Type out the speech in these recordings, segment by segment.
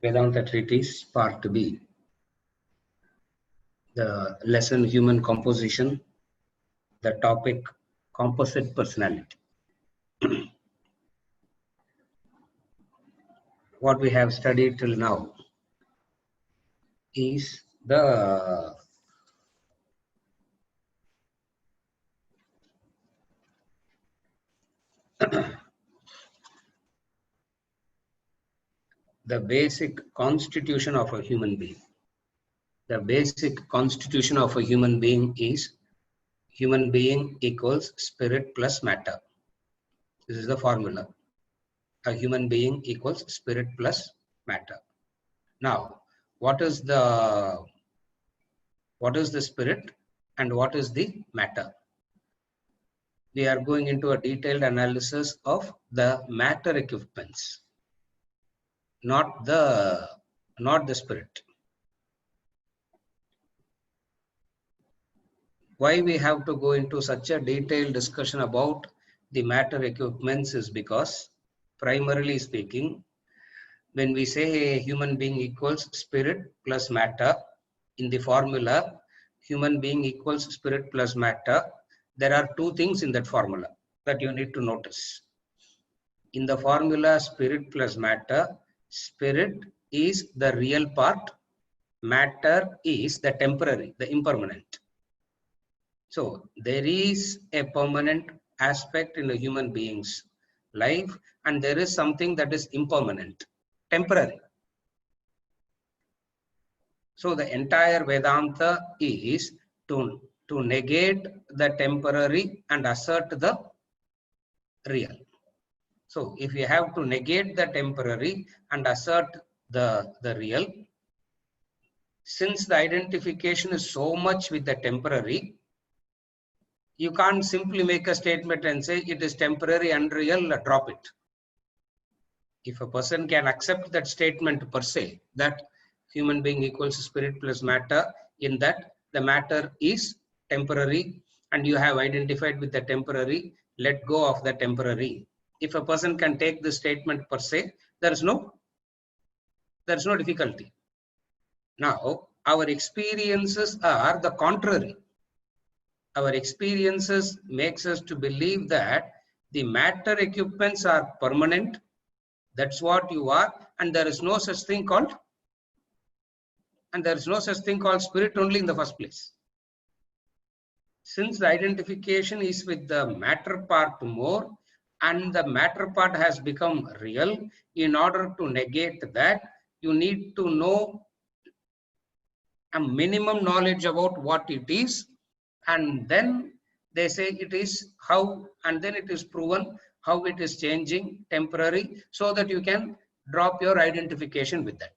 Vedanta Treatise, Part B. The lesson Human Composition, the topic Composite Personality. What we have studied till now is the basic constitution of a human being. The basic constitution of a human being is human being equals spirit plus matter. This is the formula. A human being equals spirit plus matter. Now, what is the spirit and what is the matter? We are going into a detailed analysis of the matter equipments, not the spirit. Why we have to go into such a detailed discussion about the matter equipments is because, primarily speaking, when we say a human being equals spirit plus matter, in the formula, human being equals spirit plus matter, there are two things in that formula that you need to notice. In the formula spirit plus matter, spirit is the real part, matter is the temporary, the impermanent. So there is a permanent aspect in a human being's life, and there is something that is impermanent, temporary. So the entire Vedanta is to negate the temporary and assert the real. So if you have to negate the temporary and assert the real, since the identification is so much with the temporary, you can't simply make a statement and say it is temporary and real, drop it. If a person can accept that statement per se, that human being equals spirit plus matter, in that the matter is temporary and you have identified with the temporary, let go of the temporary. If a person can take the statement per se, there is no difficulty. Now, our experiences are the contrary. Our experiences makes us to believe that the matter equipments are permanent. That's what you are, and there is no such thing called spirit only in the first place. Since the identification is with the matter part more, and the matter part has become real, in order to negate that, you need to know a minimum knowledge about what it is, and then they say it is how, and then it is proven how it is changing, temporary, so that you can drop your identification with that.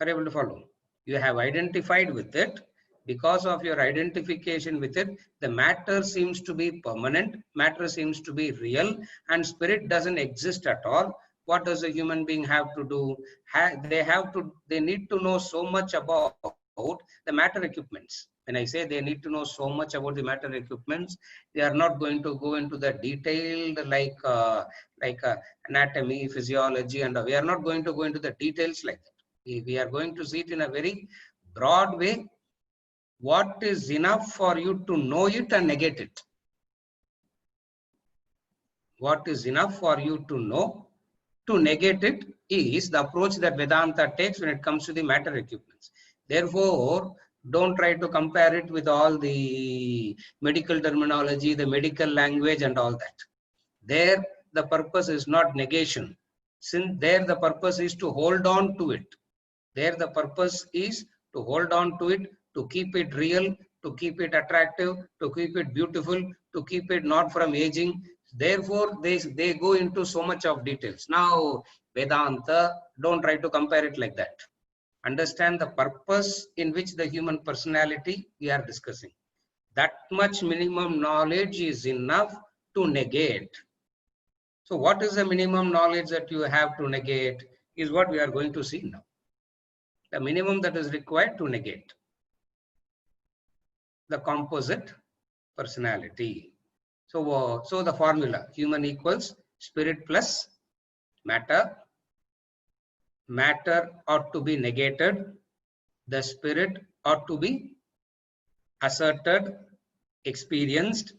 Are you able to follow? You have identified with it. Because of your identification with it, the matter seems to be permanent, matter seems to be real, and spirit doesn't exist at all. What does a human being have to do? They need to know so much about the matter equipments. When I say they need to know so much about the matter equipments, they are not going to go into the detailed like anatomy, physiology, and we are not going to go into the details like that. We are going to see it in a very broad way. What is enough for you to know it and negate it? What is enough for you to know to negate it is the approach that Vedanta takes when it comes to the matter equipments. Therefore, don't try to compare it with all the medical terminology, the medical language and all that. There, the purpose is not negation. Since there, the purpose is to hold on to it. There, the purpose is to hold on to it, to keep it real, to keep it attractive, to keep it beautiful, to keep it not from aging. Therefore, they go into so much of details. Now, Vedanta, don't try to compare it like that. Understand the purpose in which the human personality we are discussing. That much minimum knowledge is enough to negate. So what is the minimum knowledge that you have to negate is what we are going to see now. The minimum that is required to negate. the composite personality. So, so the formula, human equals spirit plus matter. Matter ought to be negated. The spirit ought to be asserted, experienced.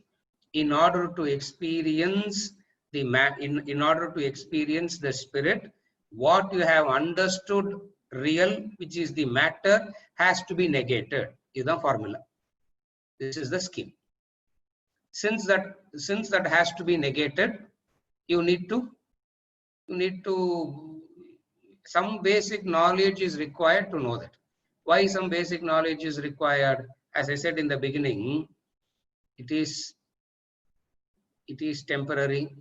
In order to experience the in order to experience the spirit, what you have understood real, which is the matter, has to be negated. Is the formula. This is the scheme. Since that has to be negated, you need to some basic knowledge is required to know that. Why some basic knowledge is required? As I said in the beginning, it is temporary,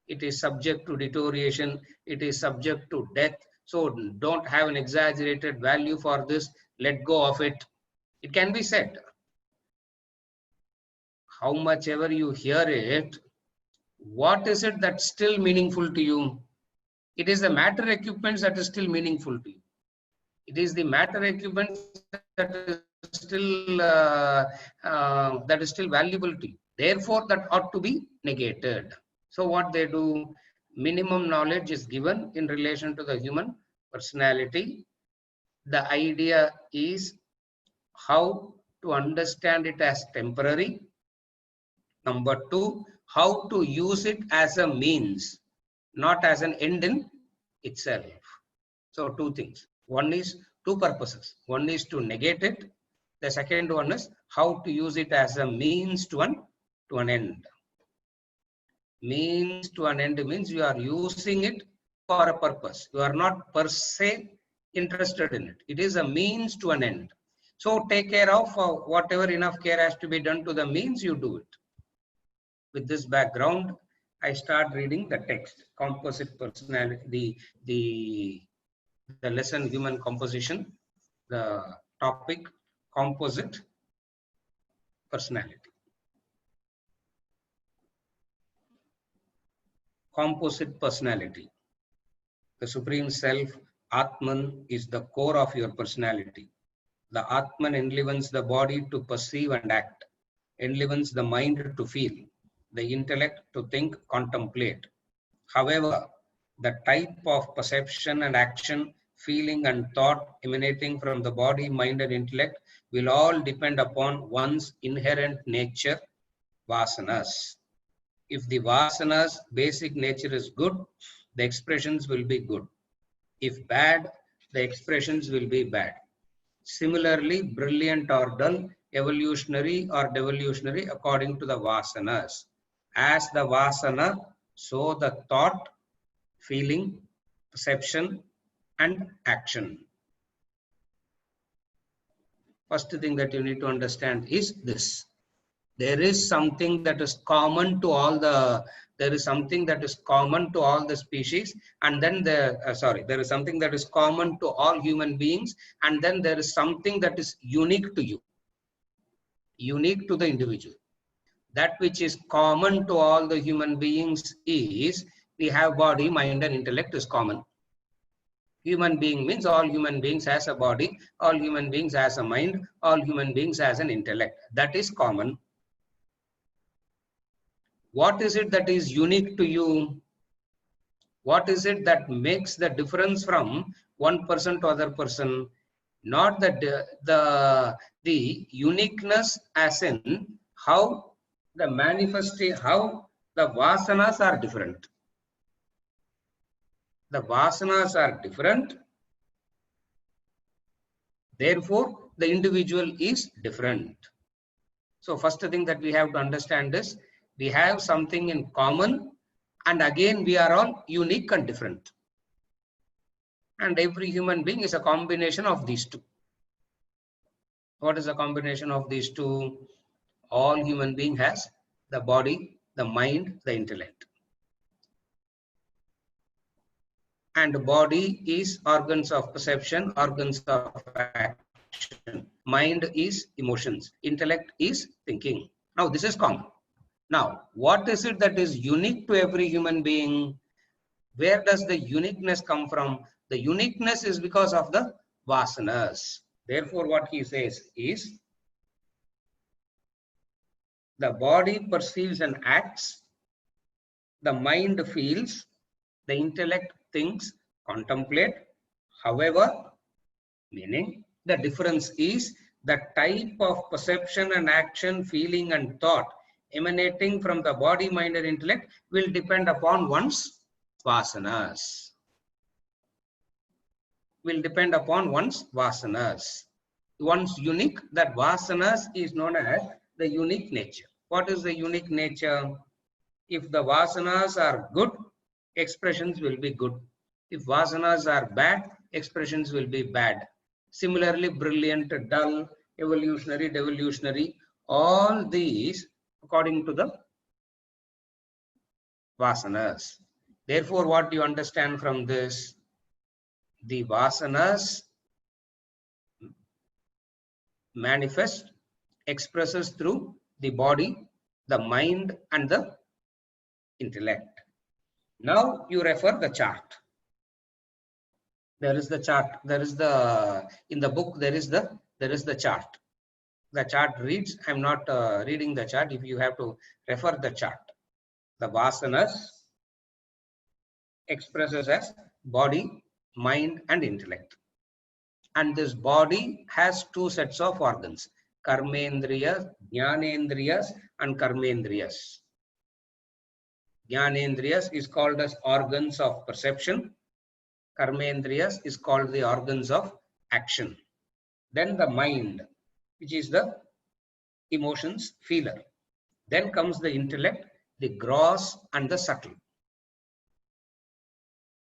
it is subject to deterioration, it is subject to death. So don't have an exaggerated value for this, let go of it. It can be said. How much ever you hear it, what is it that's still meaningful to you? It is the matter equipments that is still meaningful to you. It is the matter equipments that is still valuable to you. Therefore, that ought to be negated. So what they do, minimum knowledge is given in relation to the human personality. The idea is how to understand it as temporary. Number two, how to use it as a means, not as an end in itself. So two things. One is two purposes. One is to negate it. The second one is how to use it as a means to an end. Means to an end means you are using it for a purpose. You are not per se interested in it. It is a means to an end. So take care of whatever enough care has to be done to the means, you do it. With this background, I start reading the text, composite personality, the lesson human composition, the topic composite personality. Composite personality. The Supreme Self, Atman, is the core of your personality. The Atman enlivens the body to perceive and act, enlivens the mind to feel, the intellect to think, contemplate. However, the type of perception and action, feeling and thought emanating from the body, mind and intellect will all depend upon one's inherent nature, vasanas. If the vasanas' basic nature is good, the expressions will be good. If bad, the expressions will be bad. Similarly, brilliant or dull, evolutionary or devolutionary according to the vasanas. As the vasana, so the thought, feeling, perception, and action. First thing that you need to understand is this. There is something that is common to all the, species, and then there is something that is common to all human beings, and then there is something that is unique to you, unique to the individual. That which is common to all the human beings is we have body, mind, and intellect is common. Human being means all human beings has a body, all human beings has a mind, all human beings has an intellect. That is common. What is it that is unique to you? What is it that makes the difference from one person to other person? Not the uniqueness as in how the manifestation, how the vasanas are different. The vasanas are different. Therefore, the individual is different. So first thing that we have to understand is we have something in common, and again we are all unique and different. And every human being is a combination of these two. What is a combination of these two? All human being has the body, the mind, the intellect. And body is organs of perception, organs of action. Mind is emotions. Intellect is thinking. Now this is common. Now, what is it that is unique to every human being? Where does the uniqueness come from? The uniqueness is because of the vasanas. Therefore, what he says is, The body perceives and acts, the mind feels, the intellect thinks, contemplate. However, meaning the difference is the type of perception and action, feeling and thought emanating from the body, mind and intellect will depend upon one's vasanas. One's unique, that vasanas is known as the unique nature. What is the unique nature? If the vasanas are good, expressions will be good. If vasanas are bad, expressions will be bad. Similarly, brilliant, dull, evolutionary, devolutionary, all these according to the vasanas. Therefore, what do you understand from this? The vasanas manifest, expresses through the body, the mind and the intellect. Now you refer the chart. There is the chart. There is the, in the book, there is the chart. The chart reads, I'm not reading the chart. If you have to refer the chart, the vasanas expresses as body, mind and intellect. And this body has two sets of organs, karmendriyas, jnanendriyas and karmendriyas. Jnanendriyas is called as organs of perception. Karmendriyas is called the organs of action. Then the mind, which is the emotions feeler. Then comes the intellect, the gross and the subtle.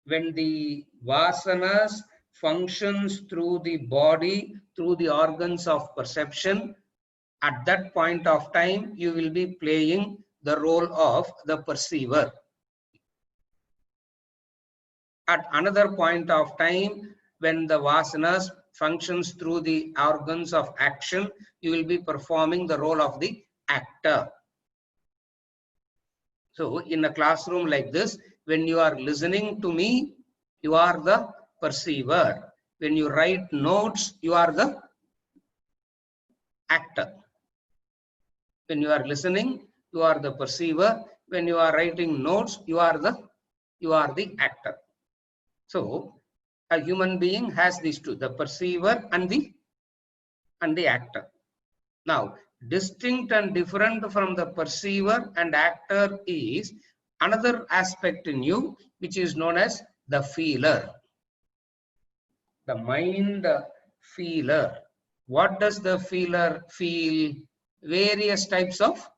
When the vasanas functions through the body, through the organs of perception, at that point of time, you will be playing the role of the perceiver. At another point of time, when the vasanas functions through the organs of action, you will be performing the role of the actor. So in a classroom like this, when you are listening to me, you are the perceiver. When you write notes, you are the actor. When you are listening, you are the perceiver. When you are writing notes, you are the actor. So a human being has these two, the perceiver and the actor. Now, distinct and different from the perceiver and actor is another aspect in you, which is known as the feeler. The mind feeler. What does the feeler feel? Various types of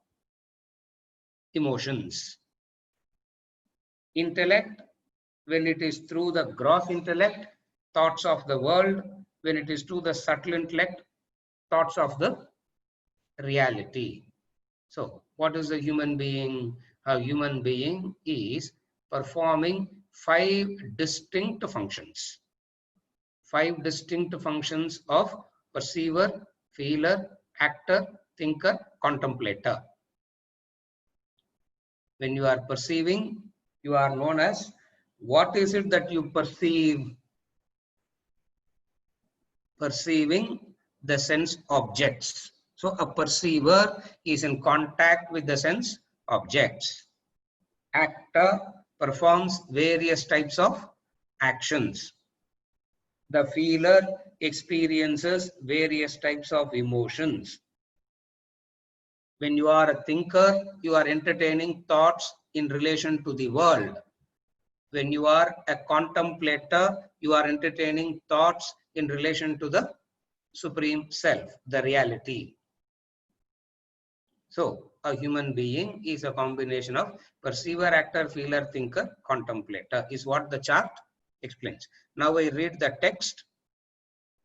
emotions. Intellect, when it is through the gross intellect, thoughts of the world. When it is through the subtle intellect, thoughts of the reality. So what is a human being? A human being is performing 5 distinct functions. 5 distinct functions of perceiver, feeler, actor, thinker, contemplator. When you are perceiving, you are known as, what is it that you perceive? Perceiving the sense objects. So a perceiver is in contact with the sense objects. Actor performs various types of actions. The feeler experiences various types of emotions. When you are a thinker, you are entertaining thoughts in relation to the world. When you are a contemplator, you are entertaining thoughts in relation to the Supreme Self, the reality. So a human being is a combination of perceiver, actor, feeler, thinker, contemplator, is what the chart explains. Now I read the text,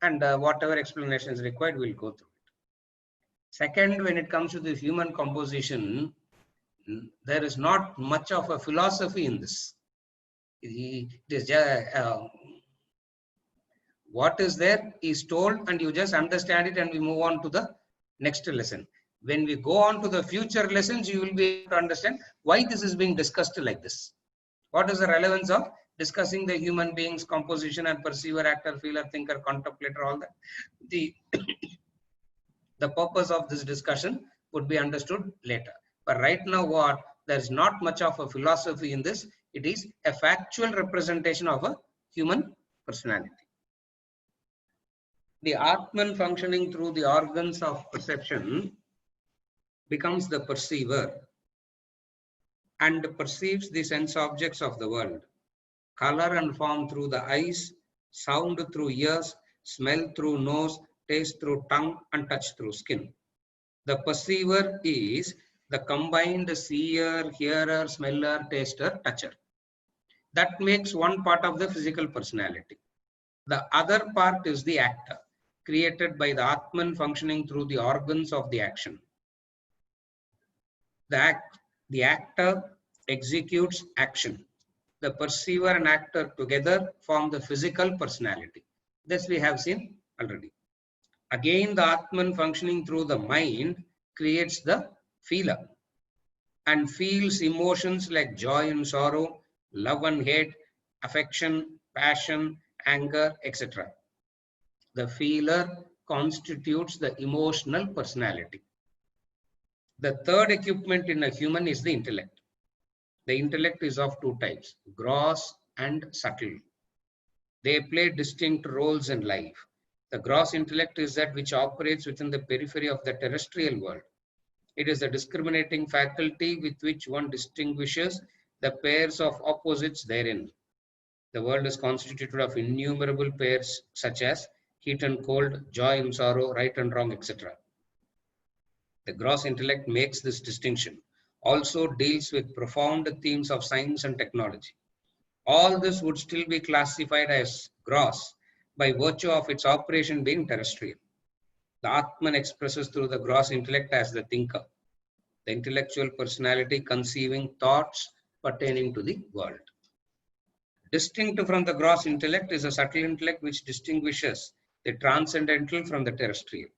and whatever explanation is required, we'll go through it. Second, when it comes to the human composition, there is not much of a philosophy in this. It is just, what is there is told, and you just understand it, and we move on to the next lesson. When we go on to the future lessons, you will be able to understand why this is being discussed like this. What is the relevance of discussing the human being's composition and perceiver, actor, feeler, thinker, contemplator, all that. The purpose of this discussion would be understood later. But right now what? There's not much of a philosophy in this. It is a factual representation of a human personality. The Atman functioning through the organs of perception becomes the perceiver and perceives the sense objects of the world. Color and form through the eyes, sound through ears, smell through nose, taste through tongue, and touch through skin. The perceiver is the combined seer, hearer, smeller, taster, toucher. That makes one part of the physical personality. The other part is the actor, created by the Atman functioning through the organs of the action. The actor executes action. The perceiver and actor together form the physical personality. This we have seen already. Again, the Atman functioning through the mind creates the feeler and feels emotions like joy and sorrow, love and hate, affection, passion, anger, etc. The feeler constitutes the emotional personality. The third equipment in a human is the intellect. The intellect is of two types, gross and subtle. They play distinct roles in life. The gross intellect is that which operates within the periphery of the terrestrial world. It is the discriminating faculty with which one distinguishes the pairs of opposites therein. The world is constituted of innumerable pairs such as heat and cold, joy and sorrow, right and wrong, etc. The gross intellect makes this distinction. Also deals with profound themes of science and technology. All this would still be classified as gross by virtue of its operation being terrestrial. The Atman expresses through the gross intellect as the thinker, the intellectual personality conceiving thoughts pertaining to the world. Distinct from the gross intellect is a subtle intellect which distinguishes the transcendental from the terrestrial,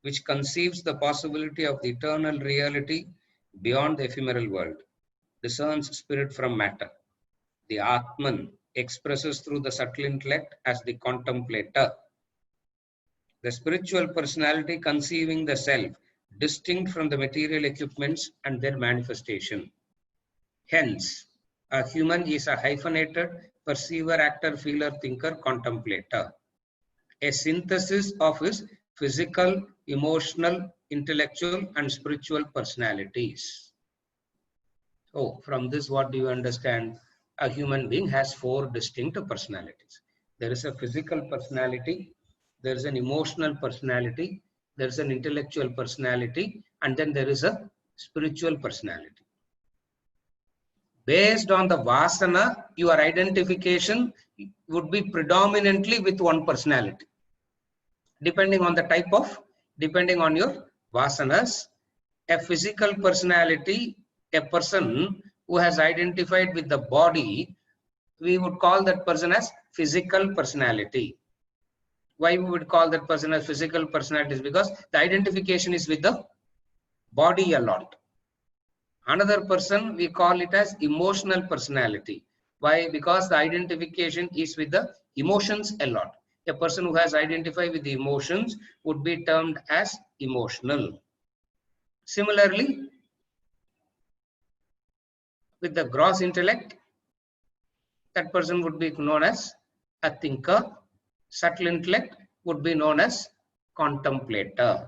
which conceives the possibility of the eternal reality beyond the ephemeral world, discerns spirit from matter. The Atman expresses through the subtle intellect as the contemplator. The spiritual personality conceiving the self, distinct from the material equipments and their manifestation. Hence, a human is a hyphenated perceiver, actor, feeler, thinker, contemplator. A synthesis of his physical, emotional, intellectual, and spiritual personalities. So, from this, what do you understand? A human being has four distinct personalities. There is a physical personality, there is an emotional personality, there is an intellectual personality, and then there is a spiritual personality. Based on the vasana, your identification would be predominantly with one personality. Depending on the type of, depending on your vasanas, a physical personality, a person who has identified with the body, we would call that person as physical personality. Why we would call that person as physical personality is because the identification is with the body a lot. Another person, we call it as emotional personality. Why? Because the identification is with the emotions a lot. A person who has identified with the emotions would be termed as emotional. Similarly, with the gross intellect, that person would be known as a thinker. Subtle intellect would be known as contemplator.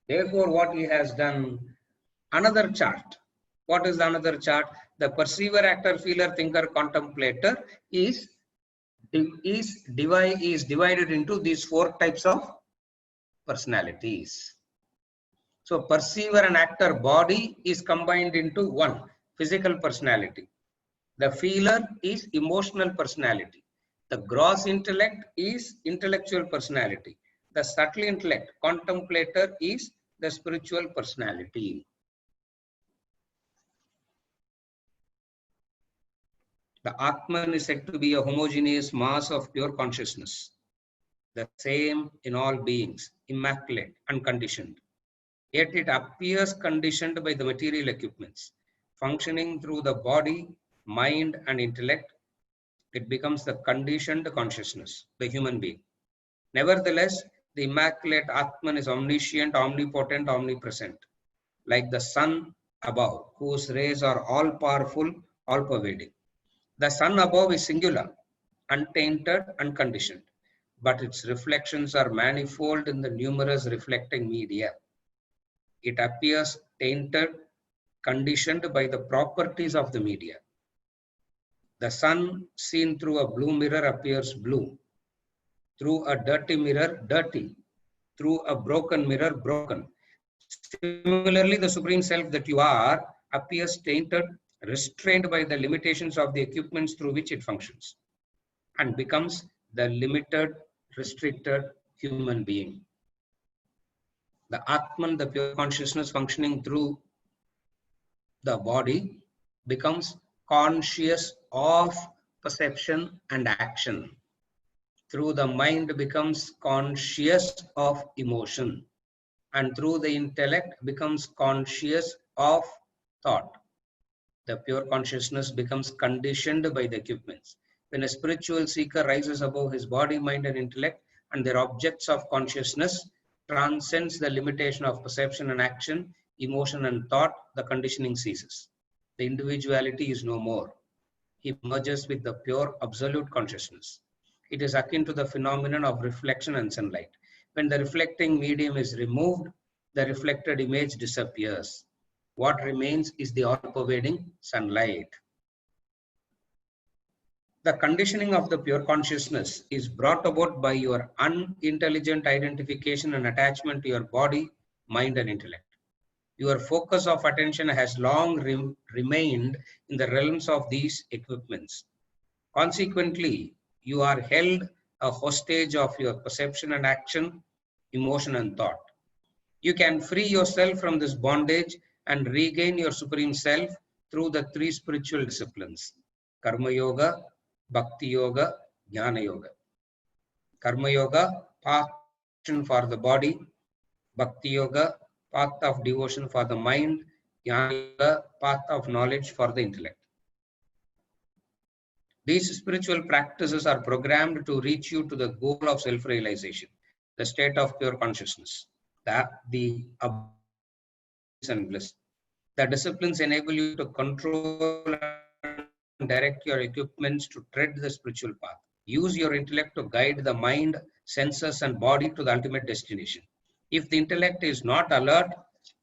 Therefore, what he has done, another chart. What is another chart? The perceiver, actor, feeler, thinker, contemplator is divided into these four types of personalities. So perceiver and actor body is combined into one physical personality. The feeler is emotional personality. The gross intellect is intellectual personality. The subtle intellect, contemplator, is the spiritual personality. The Atman is said to be a homogeneous mass of pure consciousness, the same in all beings, immaculate, unconditioned. Yet it appears conditioned by the material equipments. Functioning through the body, mind, and intellect, it becomes the conditioned consciousness, the human being. Nevertheless, The immaculate Atman is omniscient, omnipotent, omnipresent, like the sun above, whose rays are all powerful, all pervading. The sun above is singular, untainted, unconditioned, but its reflections are manifold in the numerous reflecting media. It appears tainted, conditioned by the properties of the media. The sun seen through a blue mirror appears blue, through a dirty mirror, dirty, through a broken mirror, broken. Similarly, the Supreme Self that you are appears tainted, restrained by the limitations of the equipments through which it functions, and becomes the limited, restricted human being. The Atman, the pure consciousness functioning through the body, becomes conscious of perception and action. Through the mind becomes conscious of emotion, and through the intellect becomes conscious of thought. The pure consciousness becomes conditioned by the equipments. When a spiritual seeker rises above his body, mind, and intellect, and their objects of consciousness transcends the limitation of perception and action, emotion and thought, the conditioning ceases. The individuality is no more. He merges with the pure absolute consciousness. It is akin to the phenomenon of reflection and sunlight. When the reflecting medium is removed, the reflected image disappears. What remains is the all-pervading sunlight. The conditioning of the pure consciousness is brought about by your unintelligent identification and attachment to your body, mind, and intellect. Your focus of attention has long remained in the realms of these equipments. Consequently, you are held a hostage of your perception and action, emotion and thought. You can free yourself from this bondage and regain your Supreme Self through the three spiritual disciplines: Karma Yoga, Bhakti Yoga, Jnana Yoga. Karma Yoga, path for the body; Bhakti Yoga, path of devotion for the mind; Jnana Yoga, path of knowledge for the intellect. These spiritual practices are programmed to reach you to the goal of self-realization, the state of pure consciousness, the and bliss. The disciplines enable you to control and direct your equipments to tread the spiritual path. Use your intellect to guide the mind, senses, and body to the ultimate destination. If the intellect is not alert,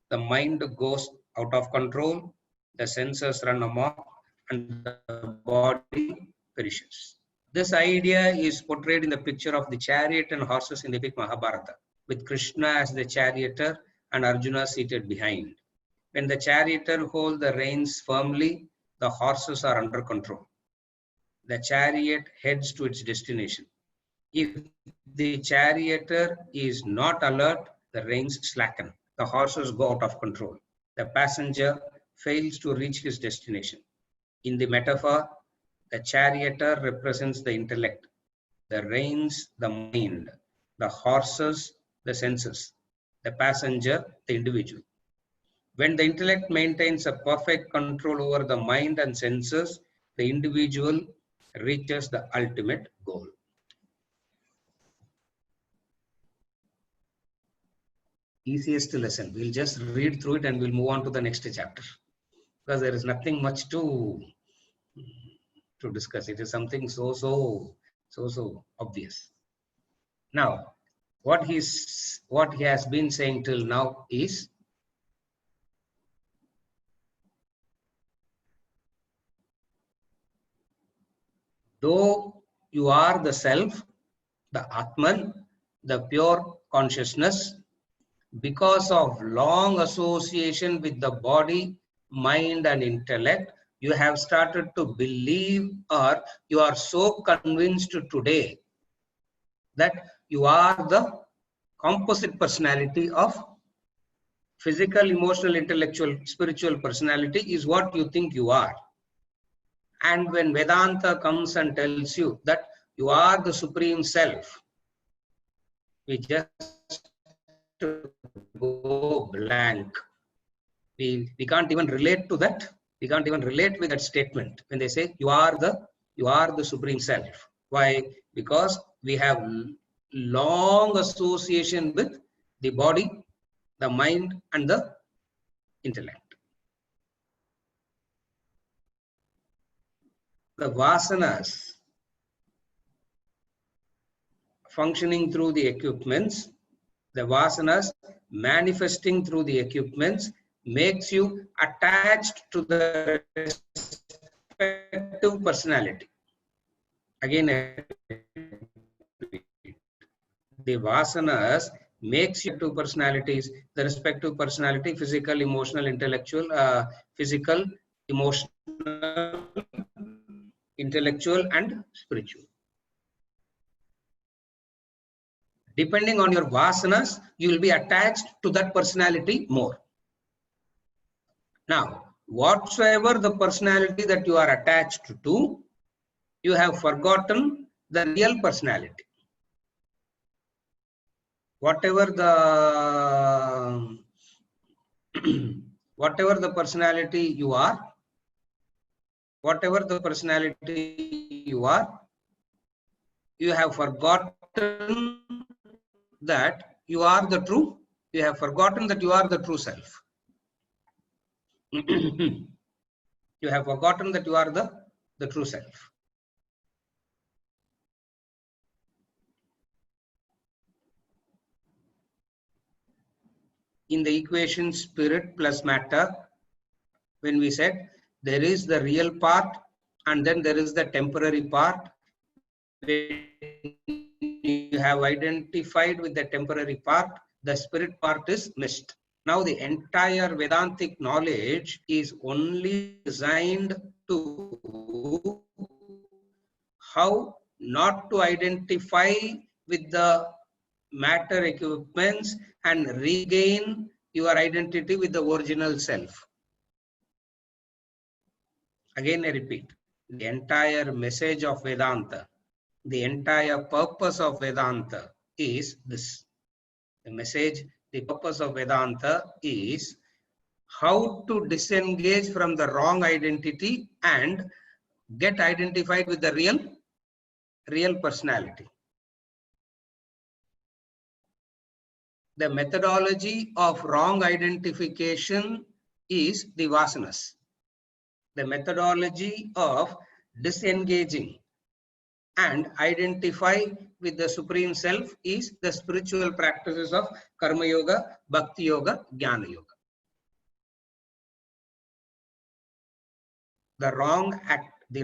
the mind goes out of control, the senses run amok, and the body perishes. This idea is portrayed in the picture of the chariot and horses in the epic Mahabharata, with Krishna as the charioteer and Arjuna seated behind. When the charioteer holds the reins firmly, the horses are under control. The chariot heads to its destination. If the charioteer is not alert, the reins slacken. The horses go out of control. The passenger fails to reach his destination. In the metaphor, the charioteer represents the intellect, the reins, the mind, the horses, the senses, the passenger, the individual. When the intellect maintains a perfect control over the mind and senses, the individual reaches the ultimate goal. Easiest lesson. We'll just read through it and we'll move on to the next chapter, because there is nothing much to discuss. It is something so obvious. Now, what he has been saying till now is, though you are the self, the Atman, the pure consciousness, because of long association with the body, mind, and intellect, you have started to believe, or you are so convinced today that you are the composite personality of physical, emotional, intellectual, spiritual personality is what you think you are. And when Vedanta comes and tells you that you are the Supreme Self, we just go blank. We can't even relate to that. We can't even relate with that statement when they say you are the Supreme Self. Why? Because we have long association with the body, the mind, and the intellect. The vasanas functioning through the equipments, the vasanas manifesting through the equipments makes you attached to the respective personality. Again, the vasanas makes you two personalities, the respective personality, physical, emotional, intellectual, physical, emotional, intellectual, and spiritual. Depending on your vasanas, you will be attached to that personality more. Now, whatsoever the personality that you are attached to, you have forgotten the real personality. Whatever the personality you are, you have forgotten that you are the true. You have forgotten that you are the true self. You have forgotten that you are the true self. In the equation spirit plus matter, when we said there is the real part and then there is the temporary part, when you have identified with the temporary part, the spirit part is missed. Now the entire Vedantic knowledge is only designed to how not to identify with the matter equipments and regain your identity with the original self. Again, I repeat, the entire message of Vedanta, the entire purpose of Vedanta is this. The message, the purpose of Vedanta is how to disengage from the wrong identity and get identified with the real personality. The methodology of wrong identification is the vasanas. The methodology of disengaging and identify with the Supreme Self is the spiritual practices of Karma Yoga, Bhakti Yoga, Jnana Yoga. The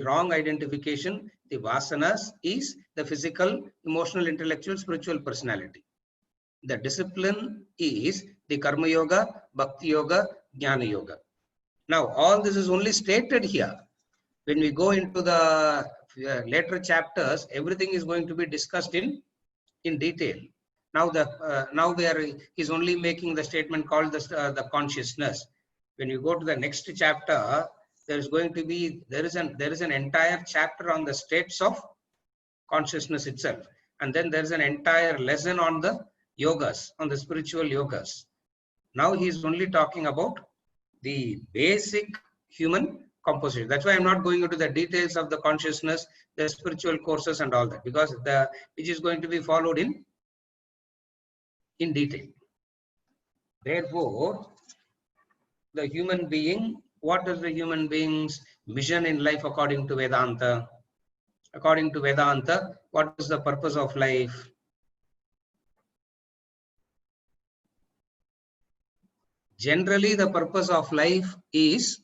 wrong identification, the vasanas, is the physical, emotional, intellectual, spiritual personality. The discipline is the Karma Yoga, Bhakti Yoga, Jnana Yoga. Now, all this is only stated here. When we go into the later chapters, everything is going to be discussed in detail. Now, he's only making the statement called the consciousness. When you go to the next chapter, there is an entire chapter on the states of consciousness itself, and then there is an entire lesson on the yogas, on the spiritual yogas. Now he is only talking about the basic human composition. That's why I'm not going into the details of the consciousness, the spiritual courses and all that, because which is going to be followed in detail. Therefore, the human being, what is the human being's mission in life according to Vedanta? According to Vedanta, what is the purpose of life? Generally, the purpose of life is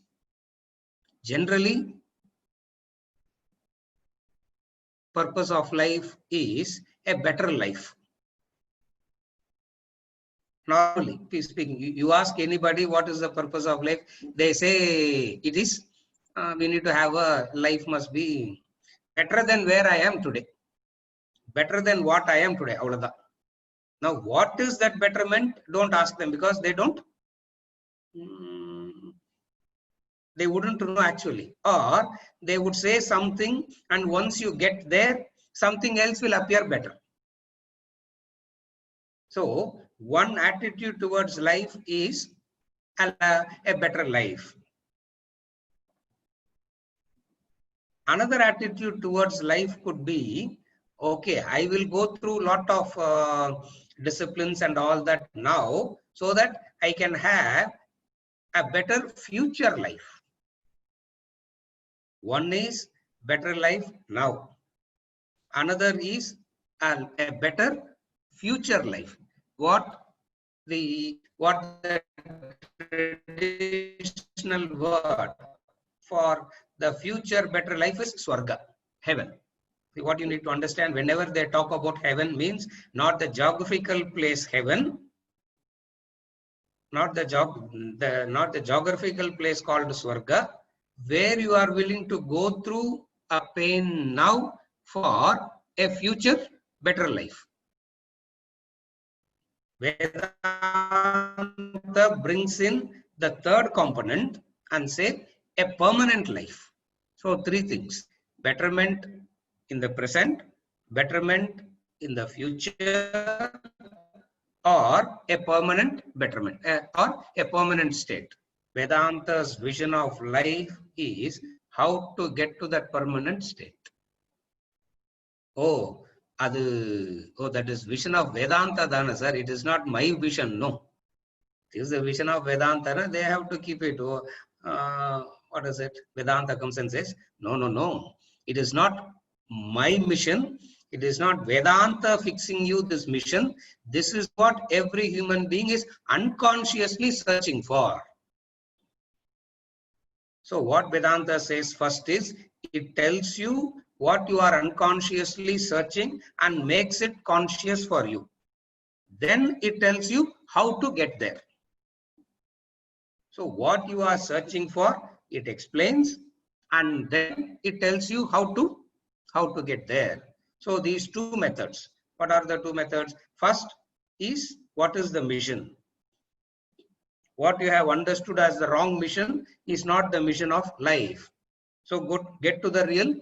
a better life. Normally speaking, you ask anybody what is the purpose of life, they say it is we need to have a life must be better than where I am today, better than what I am today. Now, what is that betterment? Don't ask them, because they wouldn't know actually, or they would say something, and once you get there, something else will appear better. So one attitude towards life is a better life. Another attitude towards life could be, Okay, I will go through lot of disciplines and all that now, so that I can have a better future life. One is better life now. Another is a better future life. What the traditional word for the future better life is Swarga, heaven. See, what you need to understand, whenever they talk about heaven, means not the geographical place heaven, not the geographical place called Swarga, where you are willing to go through a pain now for a future better life. Vedanta brings in the third component and say a permanent life. So three things: betterment in the present, betterment in the future, or a permanent betterment, or a permanent state. Vedanta's vision of life is how to get to that permanent state. Oh, that is vision of Vedanta, Dana, sir. It is not my vision, no. It is the vision of Vedanta. They have to keep it. What is it? Vedanta comes and says, no, no, no. It is not my mission. It is not Vedanta fixing you this mission. This is what every human being is unconsciously searching for. So what Vedanta says first is, it tells you what you are unconsciously searching and makes it conscious for you. Then it tells you how to get there. So what you are searching for, it explains, and then it tells you how to get there. So these two methods. What are the two methods? First is, what is the mission? What you have understood as the wrong mission is not the mission of life. So get to the real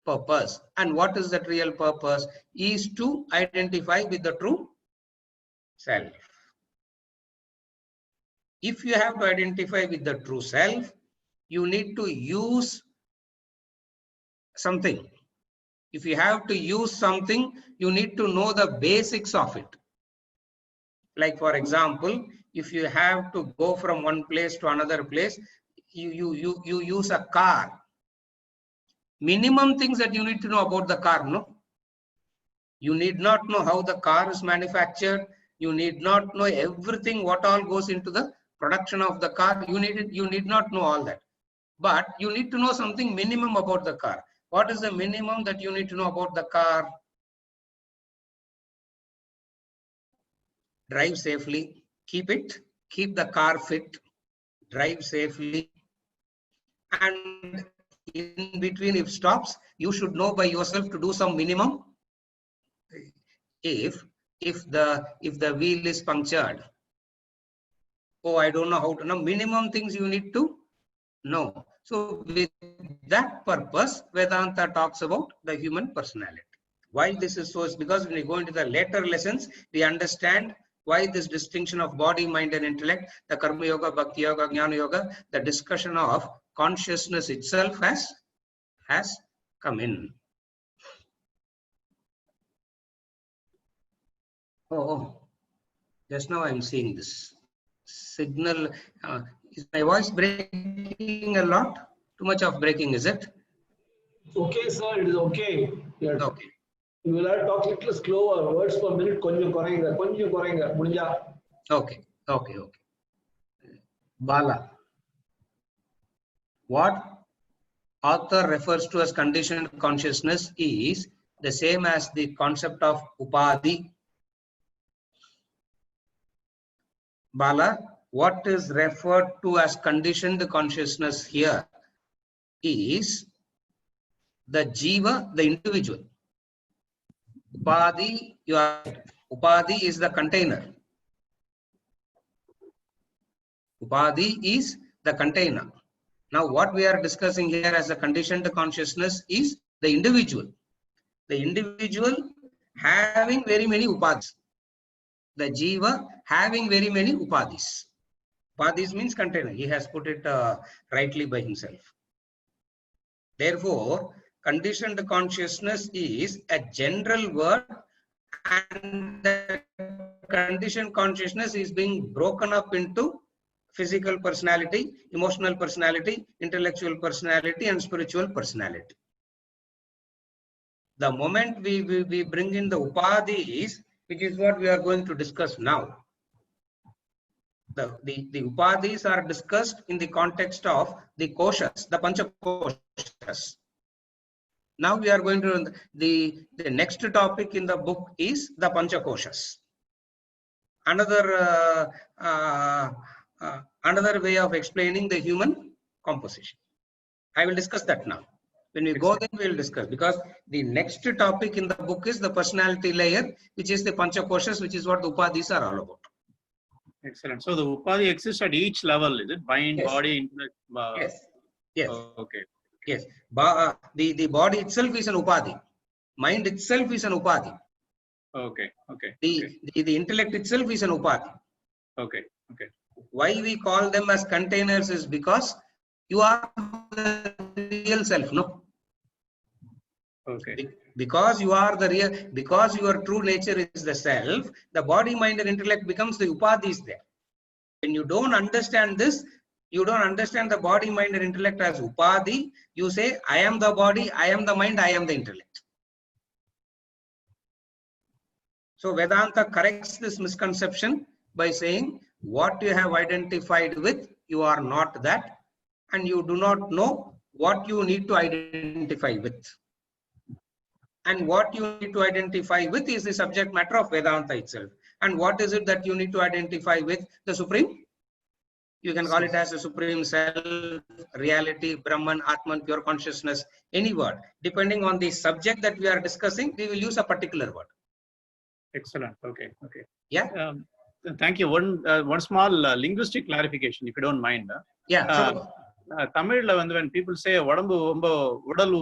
purpose. And what is that real purpose? Is to identify with the true self. If you have to identify with the true self, you need to use something. If you have to use something, you need to know the basics of it. Like, for example, if you have to go from one place to another place, you use a car. Minimum things that you need to know about the car, no? You need not know how the car is manufactured. You need not know everything, what all goes into the production of the car. You need not know all that. But you need to know something minimum about the car. What is the minimum that you need to know about the car? Drive safely, keep the car fit, drive safely, and in between, if stops, you should know by yourself to do some minimum. If the wheel is punctured, oh, I don't know how to know. Minimum things you need to know. So with that purpose, Vedanta talks about the human personality. Why this is so is because when we go into the later lessons, we understand why this distinction of body, mind, and intellect, the Karma Yoga, Bhakti Yoga, Jnana Yoga, the discussion of consciousness itself has come in. Oh, just now I'm seeing this signal. Is my voice breaking a lot? Too much of breaking, is it? Okay, sir, it is okay. Yeah. Okay. You will have to talk a little slower. Words per minute, konjam korainga, mudinja. Okay. Bala. What author refers to as conditioned consciousness is the same as the concept of upadhi. Bala, what is referred to as conditioned consciousness here is the jiva, the individual. Upadhi, upadhi is the container. Upadhi is the container. Now, what we are discussing here as a conditioned consciousness is the individual. The individual having very many upadhis. The jiva having very many upadhis. Upadhis means container. He has put it rightly by himself. Therefore, conditioned consciousness is a general word, and the conditioned consciousness is being broken up into physical personality, emotional personality, intellectual personality, and spiritual personality. The moment we bring in the upadhis, which is what we are going to discuss now. The upadhis are discussed in the context of the koshas, the pancha koshas. Now we are going to, the next topic in the book is the pancha koshas. Another another way of explaining the human composition. I will discuss that now. When we go there, we will discuss, because the next topic in the book is the personality layer, which is the pancha koshas, which is what the upadhis are all about. Excellent. So the upadhi exists at each level, is it? Mind, Yes. body, intellect. Yes. Yes. Okay. Yes. The body itself is an upadhi. Mind itself is an upadhi. Okay. Okay. The intellect itself is an upadhi. Okay. Okay. Why we call them as containers is because you are the real self, no? Okay. Because you are the real, because your true nature is the self, the body, mind, and intellect becomes the upadhis there. When you don't understand this, you don't understand the body, mind, and intellect as upadhi. You say, I am the body, I am the mind, I am the intellect. So Vedanta corrects this misconception by saying, what you have identified with, you are not that, and you do not know what you need to identify with. And what you need to identify with is the subject matter of Vedanta itself. And what is it that you need to identify with? The Supreme. You can call it as the Supreme Self, Reality, Brahman, Atman, pure consciousness, any word. Depending on the subject that we are discussing, we will use a particular word. Excellent. Okay. Okay. Yeah. Thank you. One small linguistic clarification, if you don't mind. Yeah. Tamil, when people say udal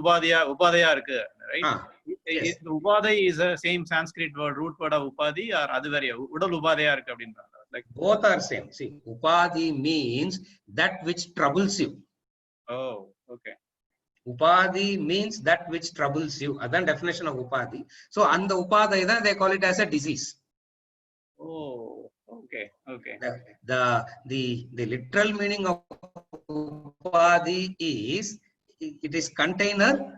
ubadaya irukku, right? Yes. Upadhi is the same Sanskrit word, root word of upadhi, or adu variya udal ubadaya irukku அப்படின்றாங்க. Like both are same. See, upadhi means that which troubles you. Oh, okay. Upadhi means that which troubles you. That's the definition of upadhi. So, and the upadhi, they call it as a disease. Oh, okay, okay. The literal meaning of upadhi is, it is container.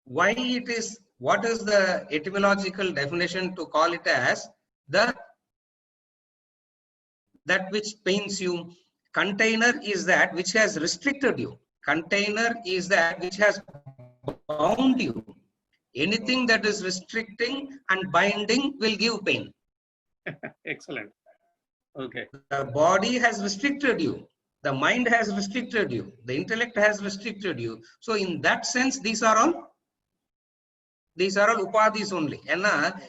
Why it is? What is the etymological definition to call it as that which pains you? Container is that which has restricted you. Container is that which has bound you. Anything that is restricting and binding will give pain. Excellent. Okay. The body has restricted you. The mind has restricted you. The intellect has restricted you. So in that sense, these are all upadhis only. And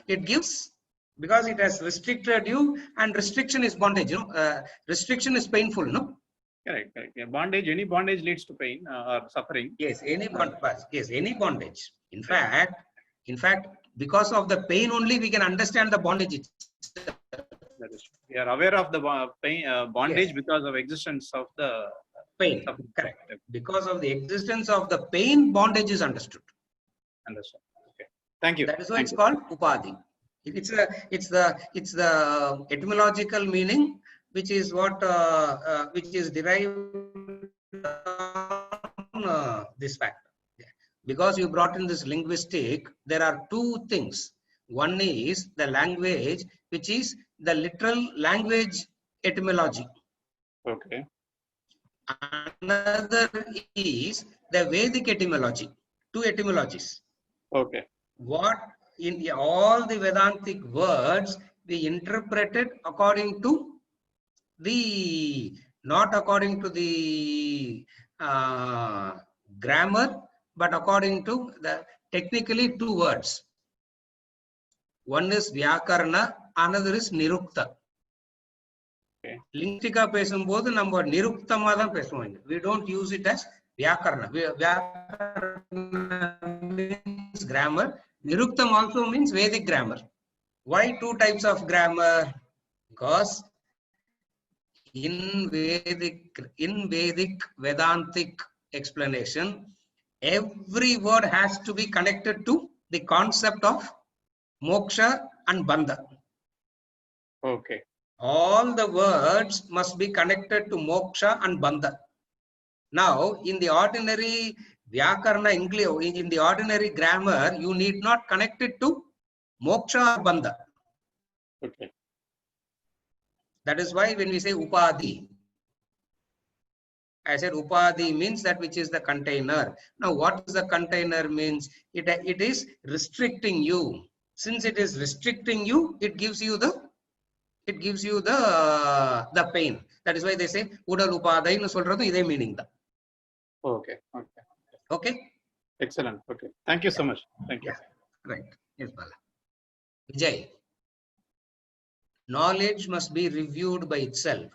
it gives, because it has restricted you, and restriction is bondage. Restriction is painful, no? Correct. Yeah, bondage. Any bondage leads to pain or suffering. Yes, any bondage. In fact, because of the pain only, we can understand the bondage. That is true. We are aware of the pain, bondage, yes, because of existence of the pain. Suffering. Correct. Because of the existence of the pain, bondage is understood. Understood. Okay. Thank you. That is why it's called upadhi. It's the etymological meaning, which is what which is derived on this fact. Because you brought in this linguistic, there are two things. One is the language, which is the literal language etymology. Okay. Another is the Vedic etymology. Two etymologies. Okay. What in all the Vedantic words we interpreted according to the, not according to the grammar, but according to the technically two words. One is Vyakarna, another is Nirukta. Okay. Linguistica பேசும்போது நம்ம நிருக்தமா தான் பேசுவோம். We don't use it as Vyakarna. Vyakarna means grammar. Niruktam also means Vedic grammar. Why two types of grammar? Because in Vedic Vedantic explanation, every word has to be connected to the concept of moksha and bandha. Okay. All the words must be connected to moksha and bandha. Now, in the ordinary Vyakarna English, in the ordinary grammar, you need not connect it to moksha or bandha. Okay. That is why when we say upadhi, I said upadhi means that which is the container. Now, what is the container means? It is restricting you. Since it is restricting you, it gives you the pain. That is why they say udal upadai nu solradhu idhe meaning da. Okay. Okay. Okay. Excellent. Okay. Thank you so much. Thank you. Yeah. Right. Yes, Bala. Vijay. Knowledge must be reviewed by itself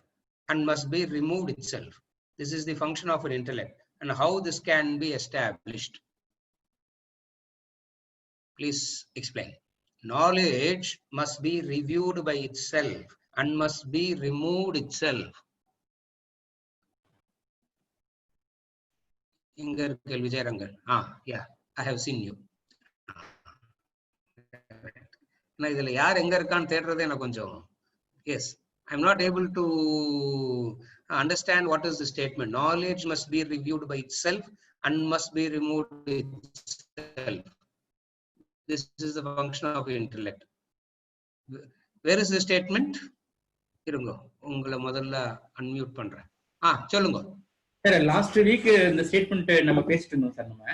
and must be removed itself. This is the function of an intellect, and how this can be established. Please explain. Knowledge must be reviewed by itself and must be removed itself. Ingar Vijay Rangan. Yeah, I have seen you. Yes, I'm not able to understand what is the statement. Knowledge must be reviewed by itself and must be removed itself. This is the function of intellect. Where is the statement? இருங்க உங்களை முதல்ல unmute பண்றேன். சொல்லுங்க. Sir last week இந்த statement நம்ம பேசிட்டு இருந்தோம் sir. நம்ம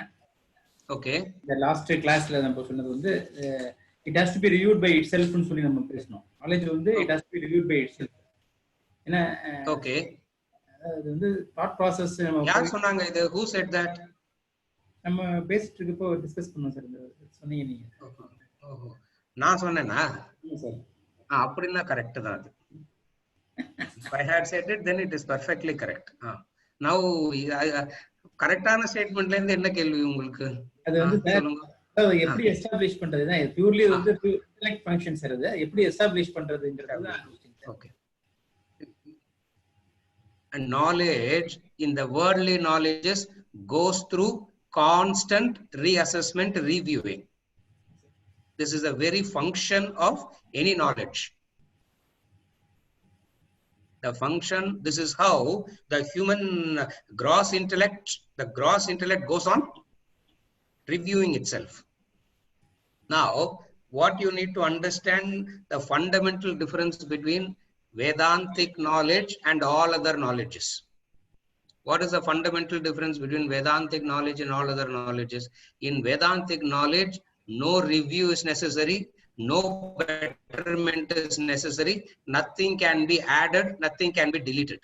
ஓகே, இந்த லாஸ்ட் கிளாஸ்ல நம்ம சொன்னது வந்து it has to be reviewed by itself னு சொல்லி நம்ம பேசணும். நாலேஜ் வந்து it has to be reviewed by itself. ஏன்னா ஓகே, அது வந்து தாட் process யார் சொன்னாங்க இது? who said that? நம்ம பேசிட்டு இருக்கப்போ டிஸ்கஸ் பண்ணோம் சார். சொன்னீங்க நீங்க. ஓஹோ, நான் சொன்னேனா? சார் அப்படினா கரெக்ட் தான் அது. If I had said it, then it is perfectly correct. Now கரெக்டான ஸ்டேட்மென்ட்ல இருந்து என்ன கேள்வி உங்களுக்கு? அது வந்து எப்படி எஸ்டாப்லிஷ் பண்றதுனா பியூர்லி வந்து இன்டெலெக்ட் ஃபங்க்ஷன்ஸ் அது எப்படி எஸ்டாப்லிஷ் பண்றதுங்கிறது தான் question. Okay. And knowledge in the worldly knowledges goes through constant reassessment, reviewing. This is a very function of any knowledge. The function, this is how the human gross intellect goes on reviewing itself. Now, what you need to understand, the fundamental difference between Vedantic knowledge and all other knowledges. What is the fundamental difference between Vedantic knowledge and all other knowledges? In Vedantic knowledge, no review is necessary, no betterment is necessary, nothing can be added, nothing can be deleted.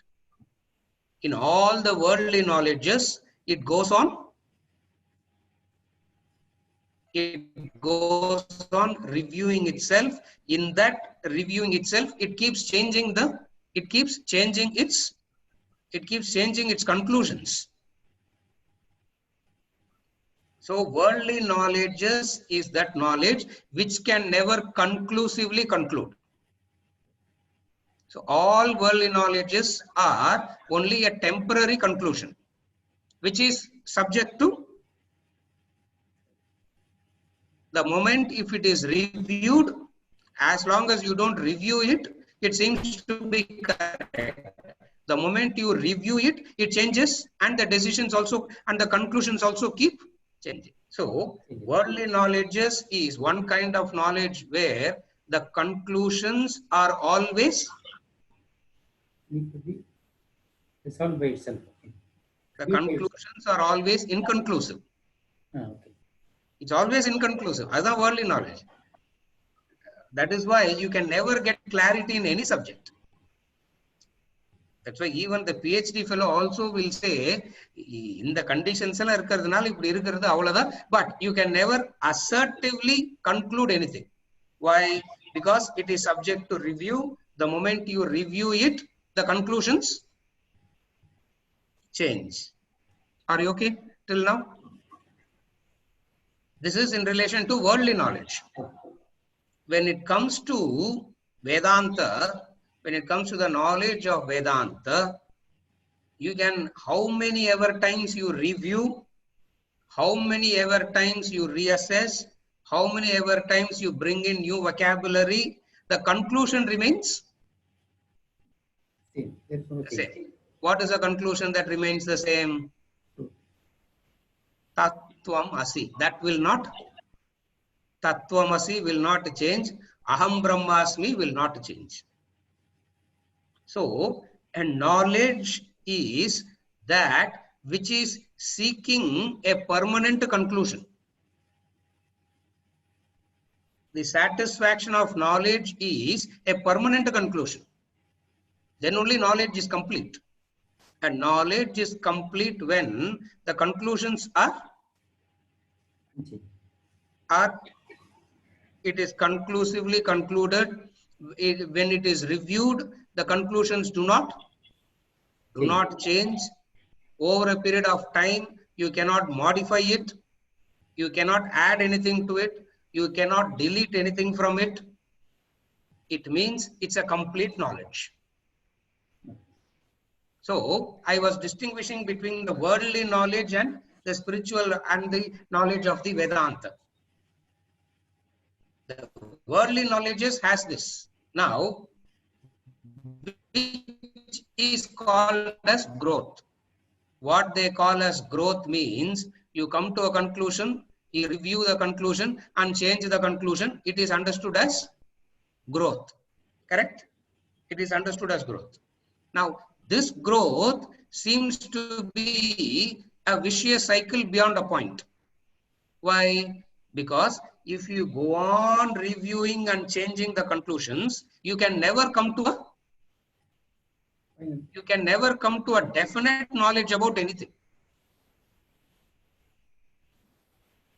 In all the worldly knowledges, it goes on reviewing itself. In that reviewing itself, it keeps changing its conclusions. So worldly knowledges is that knowledge which can never conclusively conclude. So all worldly knowledges are only a temporary conclusion, which is subject to the moment. If it is reviewed, as long as you don't review it, it seems to be correct. The moment you review it, it changes, and the decisions also and the conclusions also keep changing. So worldly knowledges is one kind of knowledge where the conclusions are always resolved by itself. The conclusions are always inconclusive. Okay. It's always inconclusive. That's worldly knowledge. That is why you can never get clarity in any subject. That's why even the PhD fellow also will say, in the conditions, but you can never assertively conclude anything. Why? Because it is subject to review. The moment you review it, the conclusions change. Are you okay till now? This is in relation to worldly knowledge. When it comes to Vedanta, when it comes to the knowledge of Vedanta, you can, how many ever times you review, how many ever times you reassess, how many ever times you bring in new vocabulary, the conclusion remains Same. There's no the change. same. What is the conclusion that remains the same? True. Tattvam asi. That will not, Tattvam asi will not change. Aham Brahmasmi will not change. So, and knowledge is that which is seeking a permanent conclusion. The satisfaction of knowledge is a permanent conclusion. Then only knowledge is complete. And knowledge is complete when the conclusions are it is conclusively concluded. When it is reviewed, the conclusions do not change. Over a period of time, you cannot modify it. You cannot add anything to it. You cannot delete anything from it. It means it's a complete knowledge. So I was distinguishing between the worldly knowledge and the spiritual and the knowledge of the Vedanta. The worldly knowledges has this. Now, which is called as growth. What they call as growth means you come to a conclusion, you review the conclusion and change the conclusion. It is understood as growth. Correct? It is understood as growth. Now, this growth seems to be a vicious cycle beyond a point. Why? Because if you go on reviewing and changing the conclusions, you can never come to a definite knowledge about anything.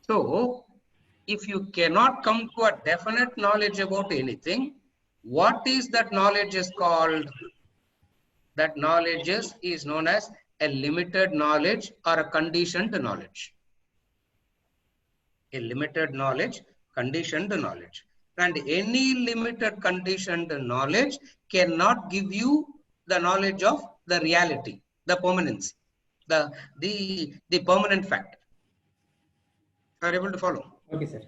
So, if you cannot come to a definite knowledge about anything, what is that knowledge is called? That knowledge is known as a limited knowledge or a conditioned knowledge. A limited knowledge, conditioned knowledge. And any limited conditioned knowledge cannot give you the knowledge of the reality, the permanency, the permanent fact. Are you able to follow? Okay, sir.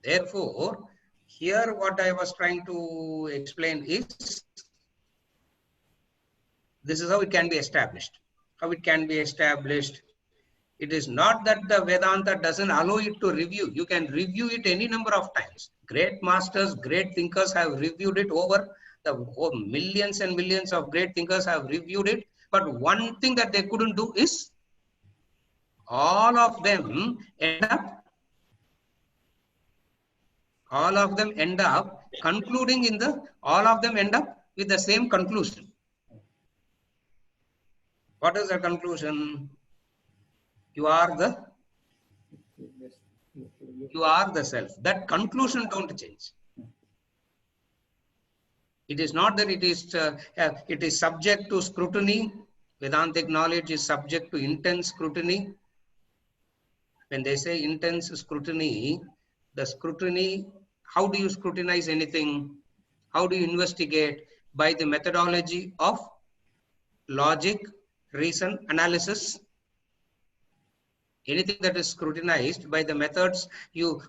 Therefore, here what I was trying to explain is, this is how it can be established. How it can be established. It is not that the Vedanta doesn't allow it to review. You can review it any number of times. Great masters, great thinkers have reviewed it over the millions and millions of great thinkers have reviewed it. But one thing that they couldn't do is all of them end up concluding all of them end up with the same conclusion. What is the conclusion? You are the self. That conclusion don't change. It is not that it is subject to scrutiny. Vedantic knowledge is subject to intense scrutiny. When they say intense scrutiny, the scrutiny, how do you scrutinize anything? How do you investigate? By the methodology of logic, reason, analysis. Anything that is scrutinized by the methods,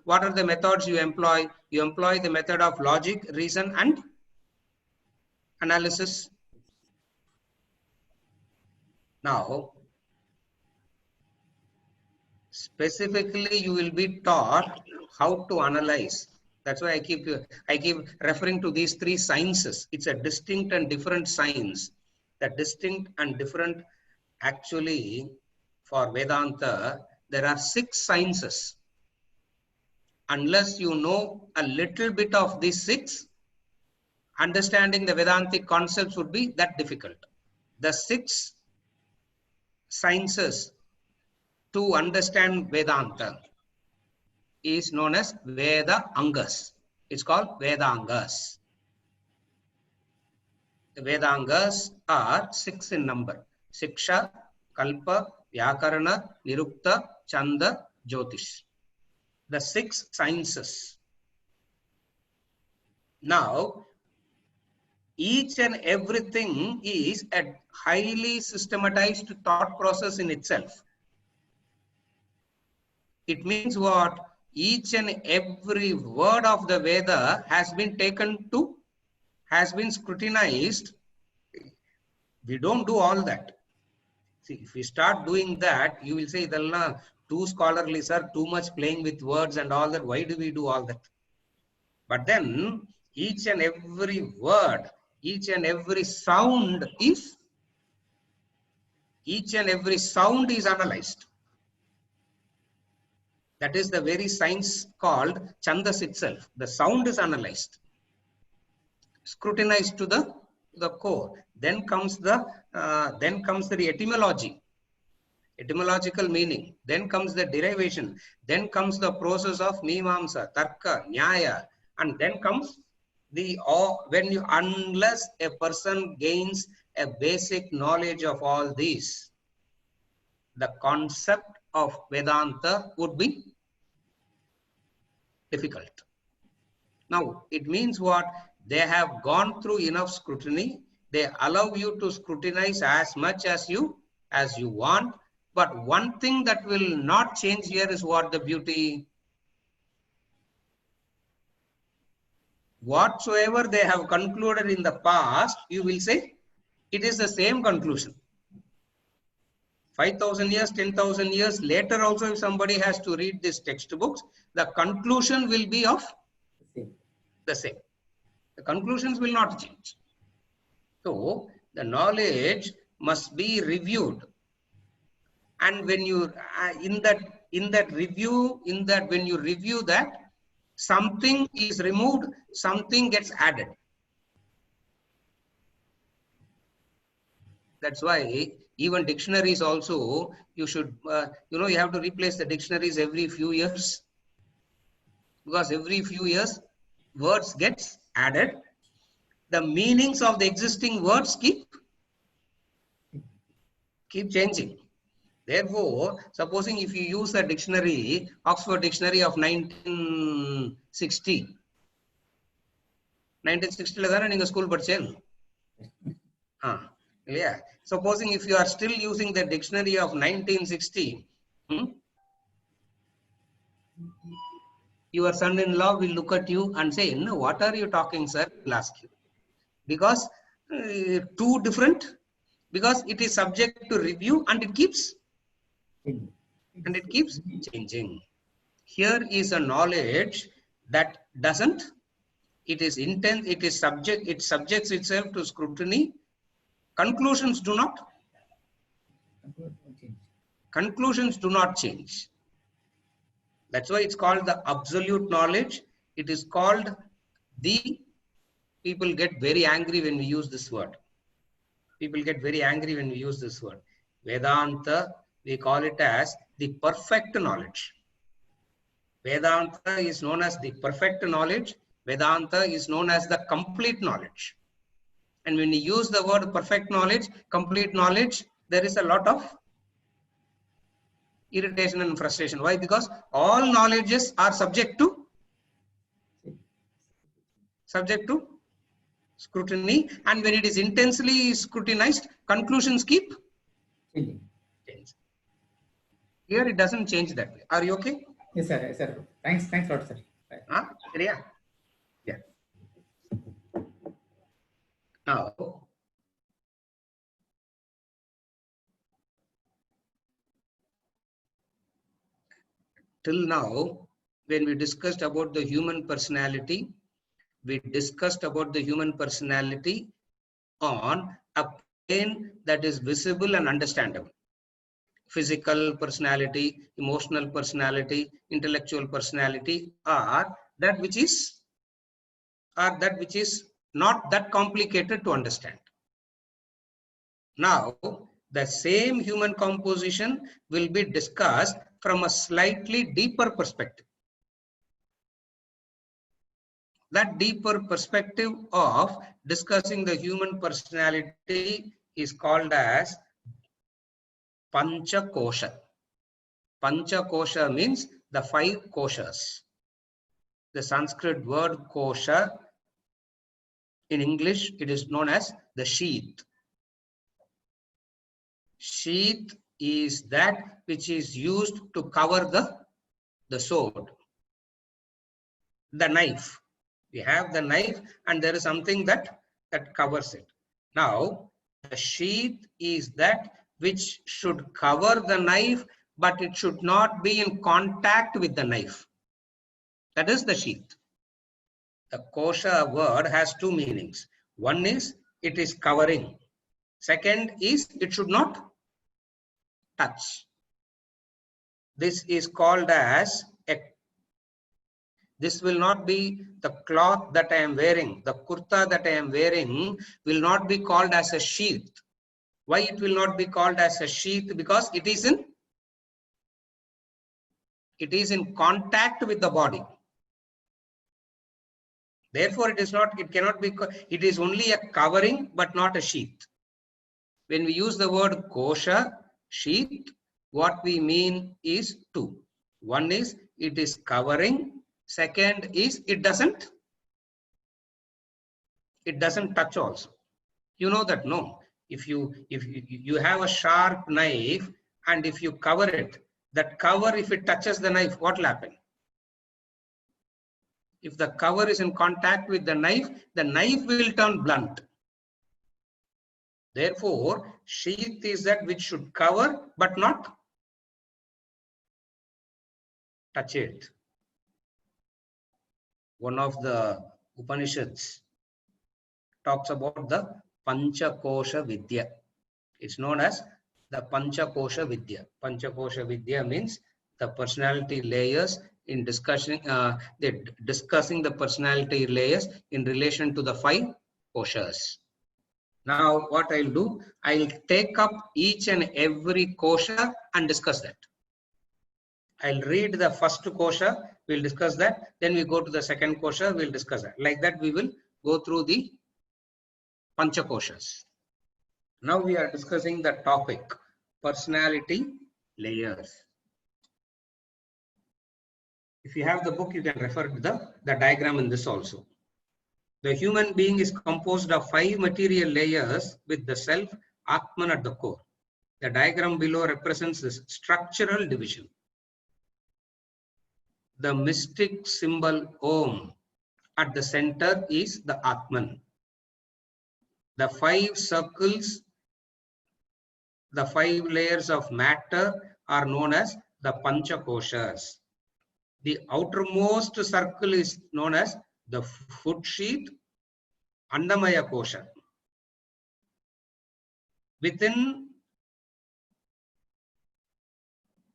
what are the methods you employ? You employ the method of logic, reason, and analysis. Now, specifically, you will be taught how to analyze. That's why I keep referring to these three sciences. It's a distinct and different science. The distinct and different, actually, for Vedanta, there are 6 sciences. Unless you know a little bit of these 6, understanding the Vedantic concepts would be that difficult. The 6 sciences to understand Vedanta is known as Veda Angas. It's called Vedangas. The Vedangas are 6 in number. Siksha, Kalpa, Vyakarana, Nirukta, Chanda, Jyotish. The 6 sciences. Now, each and everything is a highly systematized thought process in itself. It means what? Each and every word of the Veda has been scrutinized. We don't do all that. See, if we start doing that, you will say, too scholarly, sir, too much playing with words and all that. Why do we do all that? But then each and every word, each and every sound is analyzed. That is the very science called Chandas itself. The sound is analyzed, scrutinized to the core. Then comes the etymology, etymological meaning. Then comes the derivation. Then comes the process of mimamsa, tarka, nyaya, and then comes unless a person gains a basic knowledge of all these, the concept of Vedanta would be difficult. Now, it means what? They have gone through enough scrutiny. They allow you to scrutinize as much as you want. But one thing that will not change here is what? The beauty. Whatsoever they have concluded in the past, you will say it is the same conclusion. 5,000 years, 10,000 years later also, if somebody has to read these textbooks, the conclusion will be of the same. The conclusions will not change. So the knowledge must be reviewed. And when you when you review that, something is removed, something gets added. That's why even dictionaries also, you should, you have to replace the dictionaries every few years, because every few years words gets added. The meanings of the existing words keep changing. Therefore, supposing if you use a dictionary, Oxford Dictionary of 1960, 1960 in school படிச்சேன். Yeah. Supposing if you are still using the dictionary of 1960, your son-in-law will look at you and say, "No, what are you talking, sir?" He'll ask you. Because too different, because it is subject to review and it keeps changing. Here is a knowledge that doesn't, it is intense, it subjects itself to scrutiny. Conclusions do not change. That's why it's called the absolute knowledge. It is called people get very angry when we use this word. Vedanta, we call it as the perfect knowledge. Vedanta is known as the perfect knowledge. Vedanta is known as the complete knowledge. And when you use the word perfect knowledge, complete knowledge, there is a lot of irritation and frustration. Why? Because all knowledges are subject to scrutiny, and when it is intensely scrutinized, conclusions keep changing. Here it doesn't change that way. Are you okay? Yes, sir. Yes, sir. Thanks a lot, sir. Yeah. Now, till now, when we discussed about the human personality, we discussed about the human personality on a plane that is visible and understandable. Physical personality, emotional personality, intellectual personality are that which is not that complicated to understand. Now, the same human composition will be discussed from a slightly deeper perspective. That deeper perspective of discussing the human personality is called as Pancha Kosha. Pancha Kosha means the 5 koshas. The Sanskrit word kosha, in English, it is known as the sheath. Sheath is that which is used to cover the the sword, the knife. We have the knife and there is something that covers it. Now, the sheath is that which should cover the knife, but it should not be in contact with the knife. That is the sheath. The kosha word has two meanings. One is it is covering. Second is it should not touch. This is called as this will not be the cloth that I am wearing. The kurta that I am wearing will not be called as a sheath. Why it will not be called as a sheath? Because it is in contact with the body. Therefore, it cannot be, it is only a covering, but not a sheath. When we use the word kosha, sheath, what we mean is two. One is it is covering. Second is it doesn't touch also. You know that, no? If you have a sharp knife and if you cover it, that cover, if it touches the knife, what will happen? If the cover is in contact with the knife will turn blunt. Therefore, sheath is that which should cover but not touch it. One of the Upanishads talks about the Panchakosha Vidya. It's known as the Panchakosha Vidya. Panchakosha Vidya means the personality layers in discussing the personality layers in relation to the 5 koshas. Now what I'll do, I'll take up each and every kosha and discuss that. I'll read the first kosha, we'll discuss that. Then we go to the second kosha, we'll discuss that. Like that we will go through the Panchakoshas. Now we are discussing the topic, personality layers. If you have the book, you can refer to the diagram in this also. The human being is composed of 5 material layers with the self, Atman, at the core. The diagram below represents this structural division. The mystic symbol Om at the center is the Atman. The 5 circles, the 5 layers of matter are known as the Panchakoshas. The outermost circle is known as the food sheath, Annamaya Kosha. Within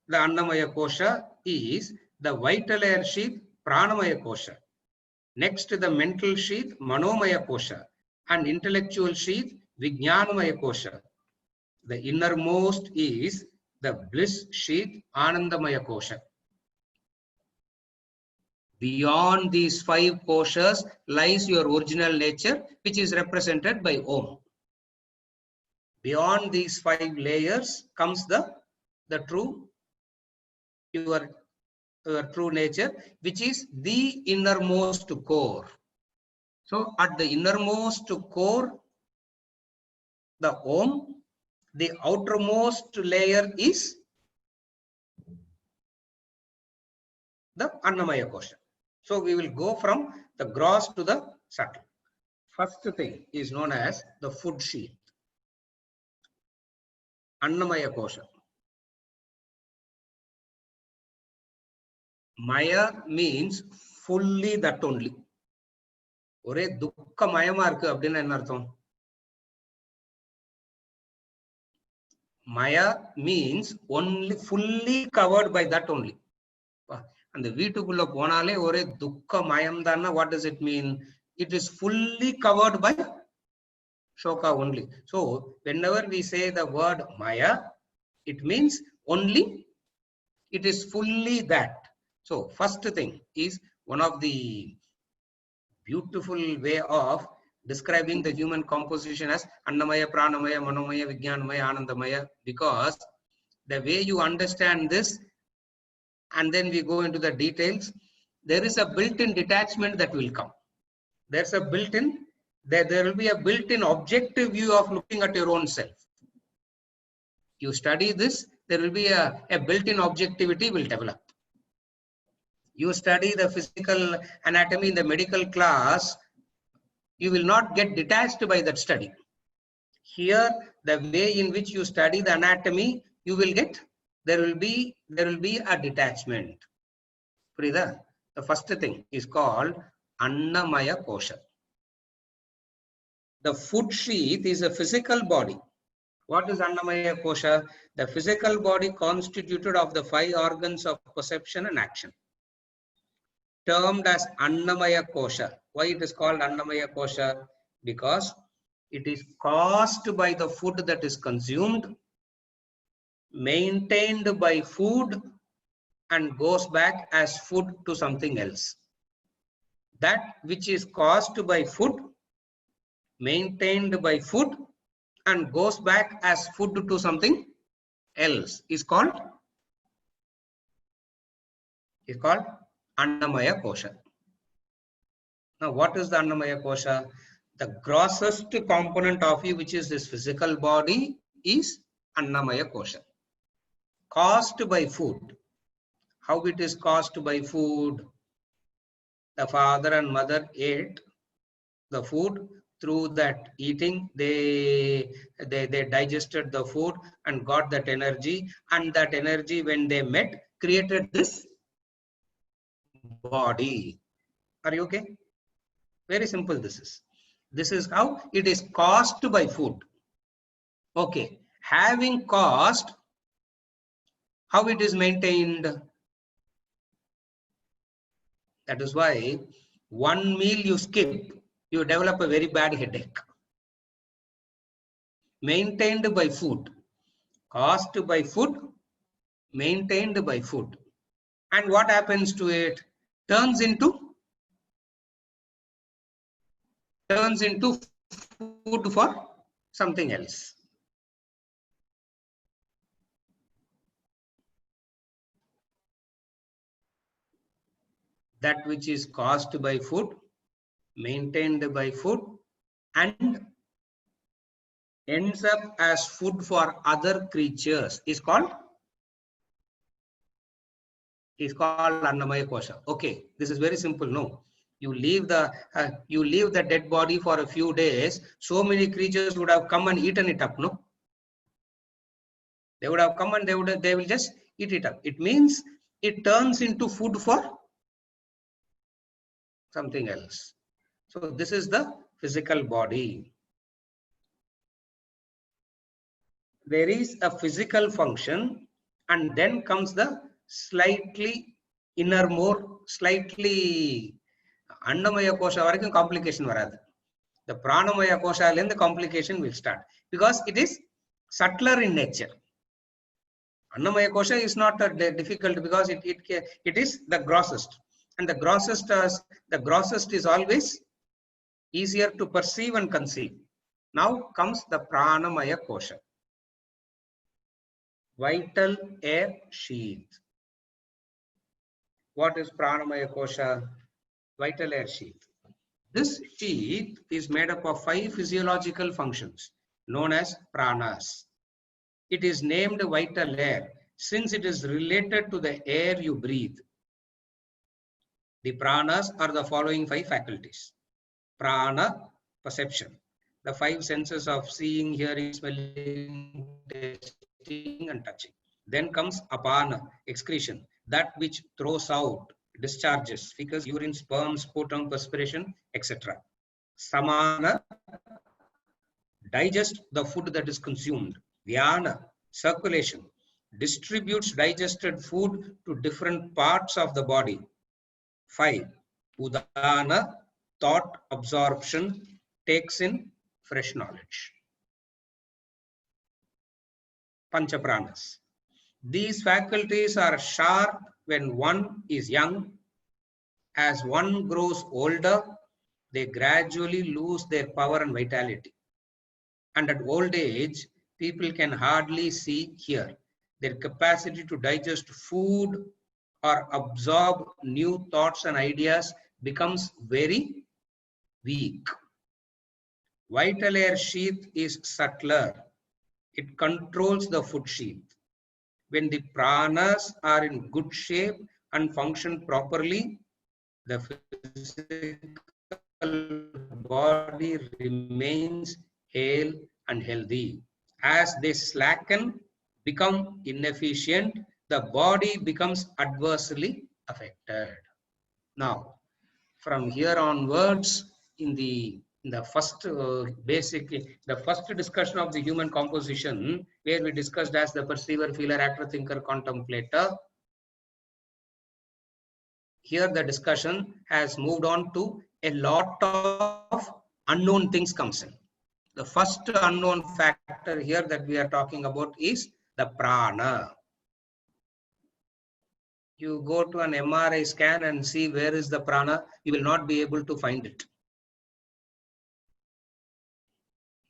the Annamaya Kosha is the vital air sheath, Pranamaya Kosha. Next, the mental sheath, Manomaya Kosha, and intellectual sheath, Vijnanamaya Kosha. The innermost is the bliss sheath, Anandamaya Kosha. Beyond these 5 koshas lies your original nature, which is represented by Om. Beyond these 5 layers comes the true, your true nature, which is the innermost core. So at the innermost core, the Om, the outermost layer is the Annamaya Kosha. So we will go from the gross to the subtle. First thing is known as the food sheath, Annamaya Kosha. Maya means fully, that only. ஒரே துக்கமயமா இருக்கு அப்படின்னா என்ன அர்த்தம்? Maya means only, fully covered by that only. அந்த வீட்டுக்குள்ள போனாலே ஒரே துக்கமயம் தான்னா, what does it mean? It is fully covered by shoka only. So whenever we say the word Maya, it means only, it is fully that. So first thing is one of the beautiful way of describing the human composition as Annamaya, Pranamaya, Manomaya, Vijnanamaya, Anandamaya, because the way you understand this and then we go into the details, there is a built-in detachment that will come. There's a built-in, there will be a built-in objective view of looking at your own self. You study this, there will be a built-in objectivity will develop. You study the physical anatomy in the medical class, you will not get detached by that study. Here, the way in which you study the anatomy, you will get, there will be a detachment. The first thing is called Annamaya Kosha. The food sheath is a physical body. What is Annamaya Kosha? The physical body constituted of the 5 organs of perception and action, termed as Annamaya Kosha. Why it is called Annamaya Kosha? Because it is caused by the food that is consumed, maintained by food, and goes back as food to something else. That which is caused by food, maintained by food, and goes back as food to something else is called Annamaya Kosha. Now, what is the Annamaya Kosha? The grossest component of you, which is this physical body, is Annamaya Kosha. Caused by food. How it is caused by food? The father and mother ate the food. Through that eating, they digested the food and got that energy, and that energy, when they met, created this body. Are you okay? Very simple. This is how it is caused by food. Okay, having caused, how it is maintained? That is why one meal you skip, you develop a very bad headache. Maintained by food, caused by food, maintained by food. And what happens to it? Turns into food for something else. That which is caused by food, maintained by food, and ends up as food for other creatures is called Annamaya Kosha. Okay, this is very simple. No, you leave the dead body for a few days, so many creatures would have come and eaten it up. No, they would have come and they will just eat it up. It means it turns into food for something else. So this is the physical body. There is a physical function, and then comes the slightly inner, more slightly Annamaya Kosha varaikkum complication varadu. The Pranamaya Kosha then the complication will start, because it is subtler in nature. Annamaya Kosha is not difficult, because it is the grossest, and the grossest is always easier to perceive and conceive. Now comes the Pranamaya Kosha. Vital air sheath. What is Pranamaya Kosha? Vital air sheath. This sheath is made up of 5 physiological functions known as pranas. It is named vital air since it is related to the air you breathe. The pranas are the following 5 faculties. Prana, perception. The 5 senses of seeing, hearing, smelling, tasting, and touching. Then comes apana, excretion, that which throws out, discharges, feces, urine, sperm, sputum, perspiration, etc. Samana, digest the food that is consumed. Vyana, circulation, distributes digested food to different parts of the body. 5. Udana, thought absorption, takes in fresh knowledge. Panchapranas. These faculties are sharp when one is young. As one grows older, they gradually lose their power and vitality. And at old age, people can hardly see, hear. Their capacity to digest food or absorb new thoughts and ideas becomes very weak. Vital air sheath is subtler. It controls the food sheath. When the pranas are in good shape, and function properly, the physical body remains hale and healthy. As they slacken, become inefficient, the body becomes adversely affected. Now, from here onwards, in the first the first discussion of the human composition, where we discussed as the perceiver, feeler, actor, thinker, contemplator, here the discussion has moved on to a lot of unknown things comes in. The first unknown factor here that we are talking about is the prana. You go to an MRI scan and see where is the prana, you will not be able to find it.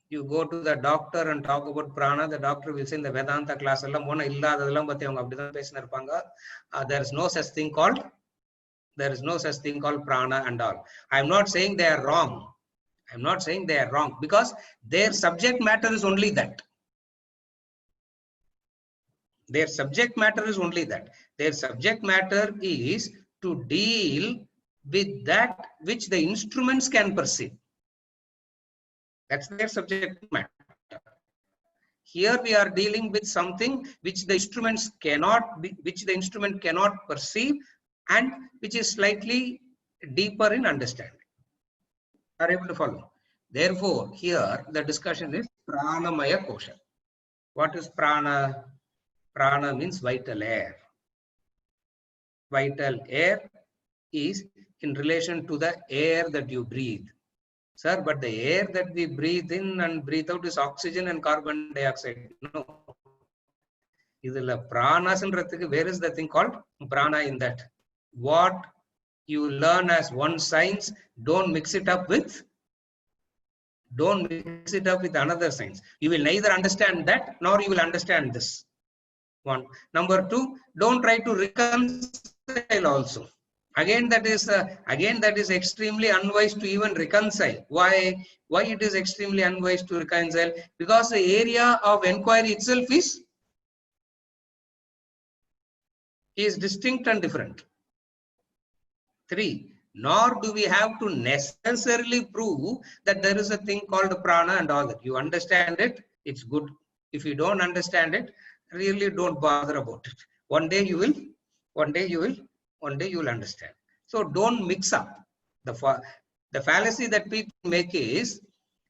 You go to the doctor and talk about prana, the doctor will say in the Vedanta class, there is no such thing called prana and all. I am not saying they are wrong. I am not saying they are wrong, because their subject matter is only that. Their subject matter is only that. Their subject matter is to deal with that which the instruments can perceive. That's their subject matter. Here we are dealing with something which the instruments cannot perceive, and which is slightly deeper in understanding. Are able to follow? Therefore, here the discussion is pranamaya kosha. What is prana? Prana means vital air. Vital air is in relation to the air that you breathe. Sir, but the air that we breathe in and breathe out is oxygen and carbon dioxide. No. Where is the thing called prana in that? What you learn as one science, don't mix it up with another science. You will neither understand that nor you will understand this. One. Number two, don't try to reconcile also. Again, that is extremely unwise to even reconcile. Why it is extremely unwise to reconcile? Because the area of inquiry itself is distinct and different. 3. Nor do we have to necessarily prove that there is a thing called prana and all that. You understand it, it's good. If you don't understand it, really don't bother about it. One day you will understand. So don't mix up. The fallacy that people make is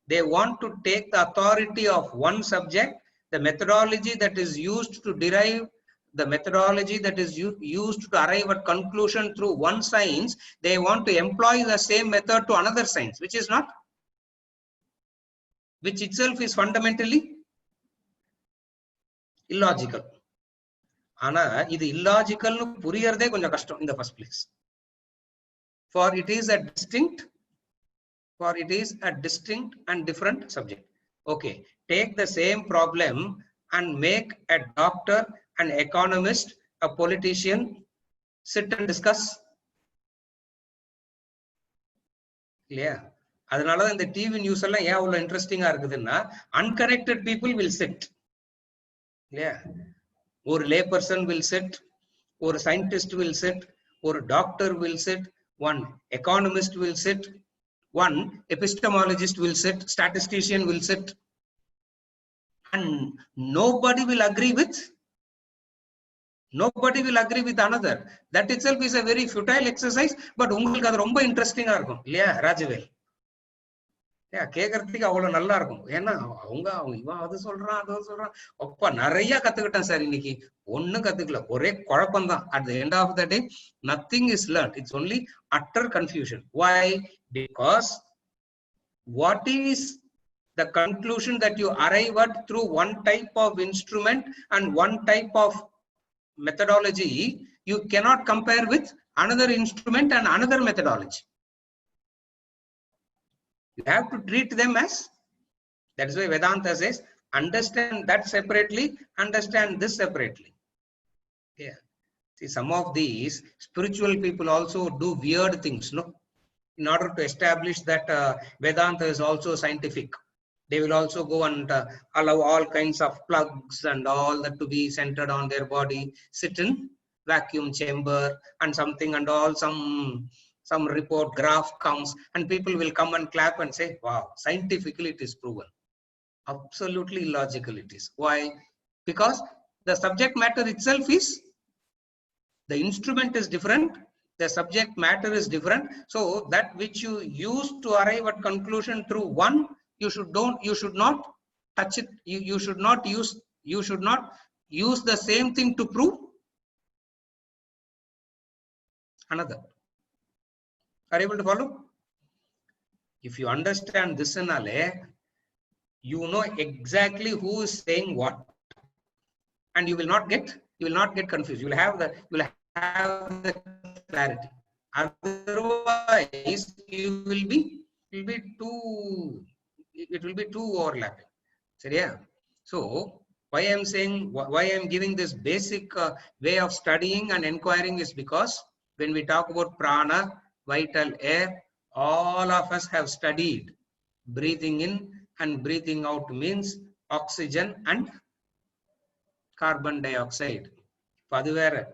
they want to take the authority of one subject, the methodology that is used to derive, the methodology that is used to arrive at conclusion through one science, they want to employ the same method to another science, which itself is fundamentally illogical. Ana, this illogical puriyarde konja kashtam in the first place. For it is a distinct and different subject. Okay, take the same problem and make a doctor, an economist, a politician sit and discuss. Yeah. அதனால இந்த TV news எல்லாம் ஏன் அவ்வளவு இன்ட்ரெஸ்டிங்கா இருக்குதுன்னா unconnected people will sit. Yeah. ஒரு lay person will sit, ஒரு scientist will sit, ஒரு doctor will sit, one economist will sit, one epistemologist will sit, statistician will sit, and nobody will agree with another. That itself is a very futile exercise, but உங்களுக்கு அது ரொம்ப இன்ட்ரெஸ்டிங்கா இருக்கும் இல்லையா ராஜவேல்? கேக்குறதுக்கு அவ்வளவு நல்லா இருக்கும். ஏன்னா அவங்க இவன் அது சொல்றான் அப்பா நிறைய கத்துக்கிட்டேன் சார் இன்னைக்கு. ஒண்ணும் கத்துக்கல, ஒரே குழப்பம் தான். At the end of the day, nothing is learned. It's only utter confusion. Why? Because what is the conclusion that you arrive at through one type of instrument and one type of methodology, you cannot compare with another instrument and another methodology. You have to treat them as, that is why Vedanta says, understand that separately, understand this separately. Yeah. See, some of these spiritual people also do weird things, no? In order to establish that Vedanta is also scientific. They will also go and allow all kinds of plugs and all that to be centered on their body, sit in vacuum chamber and something and all, some report graph comes and people will come and clap and say, wow, scientifically it is proven. Absolutely illogical it is. Why? Because the subject matter itself is, the instrument is different, the subject matter is different. So that which you use to arrive at conclusion through one, you should not touch it. You should not use the same thing to prove another. Are you able to follow? If you understand this analysis, you know exactly who is saying what, and you will not get confused. You will have the clarity. Otherwise, it will be too overlapping. So yeah. So why I am saying, why I am giving this basic way of studying and inquiring is because when we talk about prana, vital air, all of us have studied breathing in and breathing out means oxygen and carbon dioxide.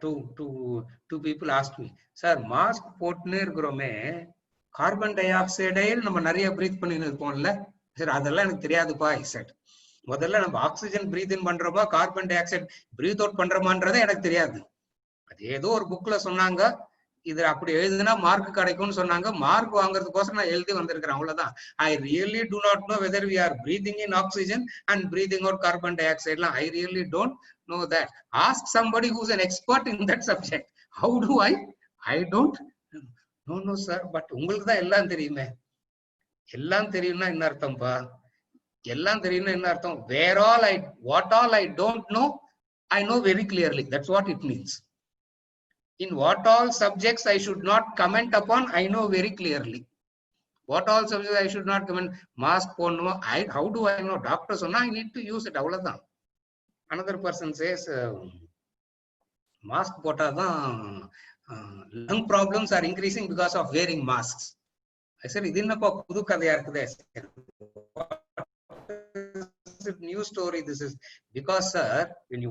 Two people asked me, sir, mask போட்டுனே இருக்கிறோமே carbon tie ஆக்சைடை நம்ம நிறைய breath பண்ணின்னு இருப்போம்ல sir, அதெல்லாம் எனக்கு தெரியாதுப்பா. I said, முதல்ல நம்ம ஆக்சிஜன் பிரீத் இன் பண்றோமா carbon dioxide breathe out பண்றோமான்றதே எனக்கு தெரியாது. அது ஏதோ ஒரு புக்ல சொன்னாங்க, இது அப்படி எழுதுனா மார்க் கிடைக்கும்னு சொன்னாங்க. மார்க் வாங்குறதுக்கோசரம் நான் எழுதி வந்திருக்கிறேன், அவ்வளவுதான். I really do not know whether we are breathing in oxygen and breathing out carbon dioxide. I really don't know that. Ask somebody who's an expert in that subject. How do I don't no sir, but உங்களுக்கு தான் எல்லாம் தெரியுமே. எல்லாம் தெரியும்னா என்ன அர்த்தம்பா? எல்லாம் தெரியும்னா என்ன அர்த்தம்? What all I don't know, I know very clearly. That's what it means. In what all subjects I should not comment upon, I know very clearly. What all subjects I should not comment. Mask ponno, how do I know? Doctor sonna I need to use it, avladhan. Another person says mask potadhan lung problems are increasing because of wearing masks. I said idinappa pudu kadaiya irukudhe. New story this is, because sir, when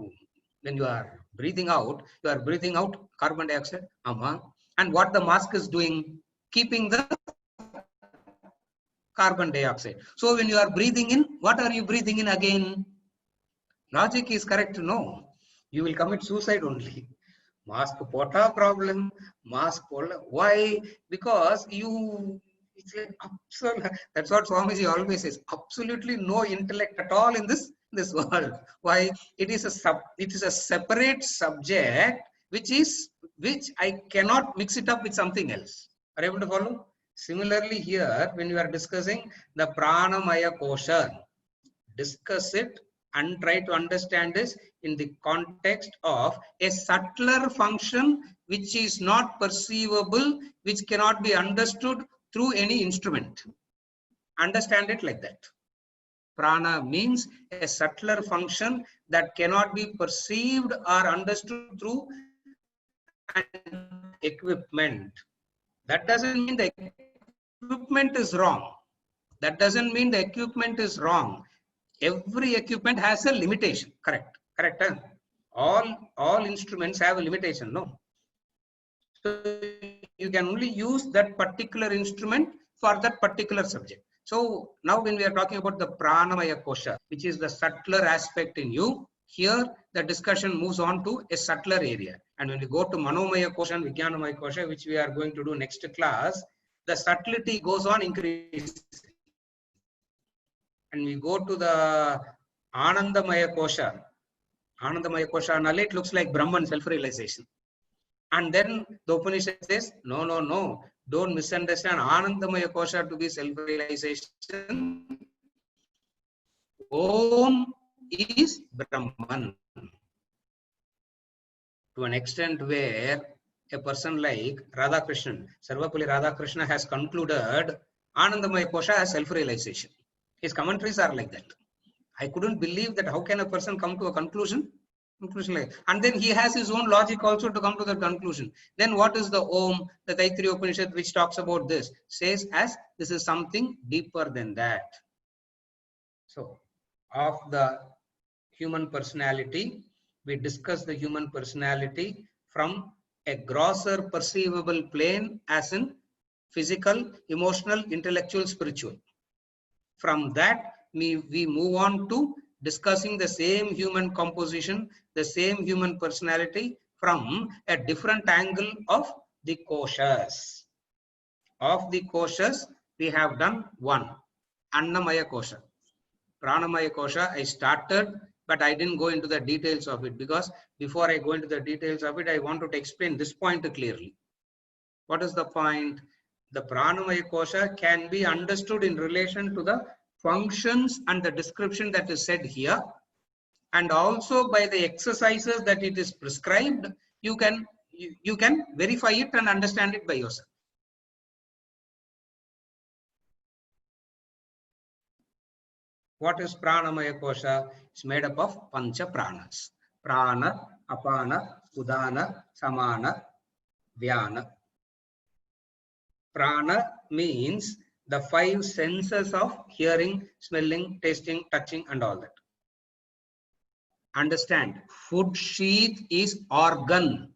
you are breathing out, you are breathing out carbon dioxide. And what the mask is doing, keeping the carbon dioxide. So when you are breathing in, what are you breathing in again? Logic is correct to know. You will commit suicide only. Mask pota problem, mask pola. Why? Because it's like absolute, that's what Swamiji always says, absolutely no intellect at all in this world. Why? It is a separate subject which I cannot mix it up with something else. Are you able to follow? Similarly here, when you are discussing the pranamaya kosha, discuss it and try to understand this in the context of a subtler function which is not perceivable, which cannot be understood through any instrument. Understand it like that. Prana means a subtler function that cannot be perceived or understood through an equipment. That doesn't mean the equipment is wrong. That doesn't mean the equipment is wrong. Every equipment has a limitation. Correct? Huh? All instruments have a limitation, no? So you can only use that particular instrument for that particular subject. So now when we are talking about the pranamaya kosha, which is the subtler aspect in you, here the discussion moves on to a subtler area. And when we go to manomaya kosha and vijnanamaya kosha, which we are going to do next class, the subtlety goes on increasing. And we go to the anandamaya kosha. Anandamaya kosha, it looks like Brahman self-realization. And then the Upanishad says, no, don't misunderstand Anandamaya kosha to be self-realization. Om is Brahman. To an extent where a person like Radhakrishnan, Sarvapalli Radhakrishna has concluded Anandamaya kosha as self-realization. His commentaries are like that. I couldn't believe that how can a person come to a conclusion like, and then he has his own logic also to come to that conclusion. Then what is the Om, the Taittiriya Upanishad, which talks about this, says as this is something deeper than that. So of the human personality, we discuss the human personality from a grosser perceivable plane, as in physical, emotional, intellectual, spiritual. From that, we move on to discussing the same human composition, the same human personality from a different angle of the koshas. Of the koshas, we have done one, Annamaya kosha. Pranamaya kosha, I started, but I didn't go into the details of it, because before I go into the details of it, I wanted to explain this point clearly. What is the point? The Pranamaya kosha can be understood in relation to the functions and the description that is said here, and also by the exercises that it is prescribed. You can verify it and understand it by yourself. What is Pranamaya kosha? It's made up of Pancha Pranas. Prana, Apana, Udana, Samana, Vyana. Prana means the 5 senses of hearing, smelling, tasting, touching, and all that. Understand, food sheath is organ.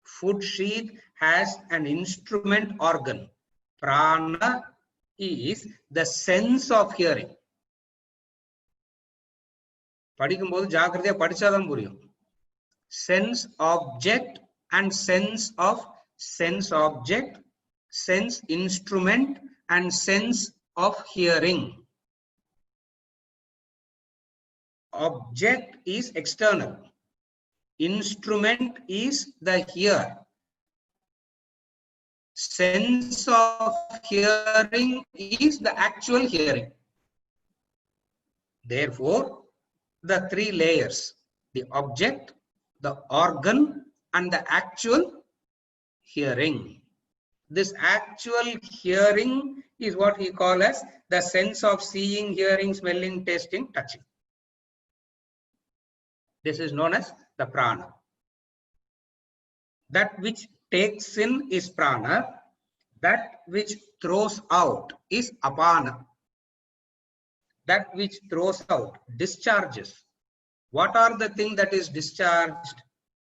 Food sheath has an instrument organ. Prana is the sense of hearing. படிக்கும்போது ஜாக்கிரதையா படிச்சாதான் புரியும். Sense object and sense of sense object, sense instrument and sense of hearing. Object is external. Instrument is the hear. Sense of hearing is the actual hearing. Therefore, the 3 layers, the object, the organ, and the actual hearing. This actual hearing is what we call as the sense of seeing, hearing, smelling, tasting, touching. This is known as the prana. That which takes in is prana. That which throws out is apana. That which throws out, discharges. What are the things that is discharged?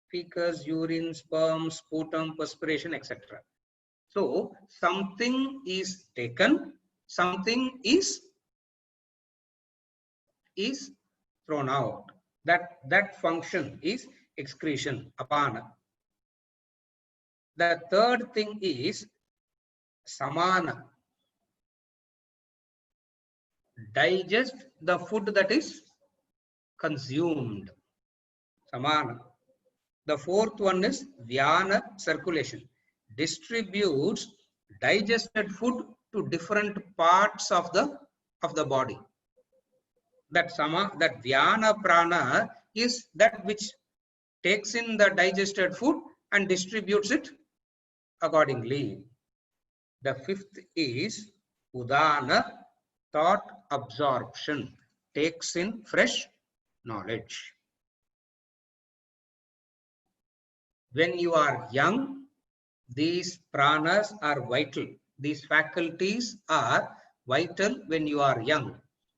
Feces, urine, sperm, sputum, perspiration, etc. So something is taken, something is thrown out. That function is excretion, apana. The third thing is samana. Digest the food that is consumed. Samana. The fourth one is vyana, circulation. Distributes digested food to different parts of the body. That vyana prana is that which takes in the digested food and distributes it accordingly. The fifth is udana, thought absorption, takes in fresh knowledge. When you are young, these pranas are vital. These faculties are vital when you are young.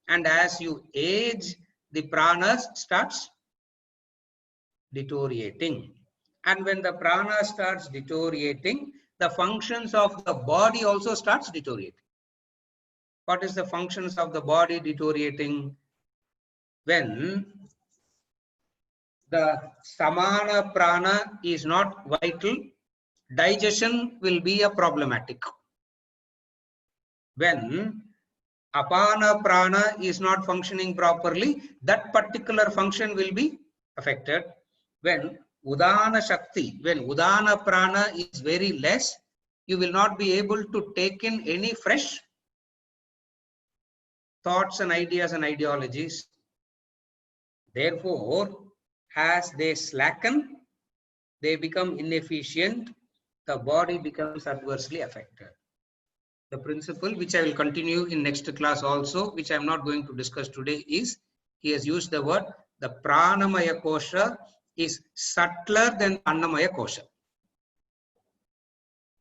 And as you age, the pranas starts deteriorating. And when the prana starts deteriorating, the functions of the body also starts deteriorating. What is the functions of the body deteriorating? When the samana prana is not vital, digestion will be a problematic. When apana prana is not functioning properly, that particular function will be affected. When udana shakti, when udana prana is very less, you will not be able to take in any fresh thoughts and ideas and ideologies. Therefore, as they slacken, they become inefficient, the body becomes adversely affected. The principle, which I will continue in next class also, which I am not going to discuss today, is he has used the word, the pranamaya kosha is subtler than annamaya kosha.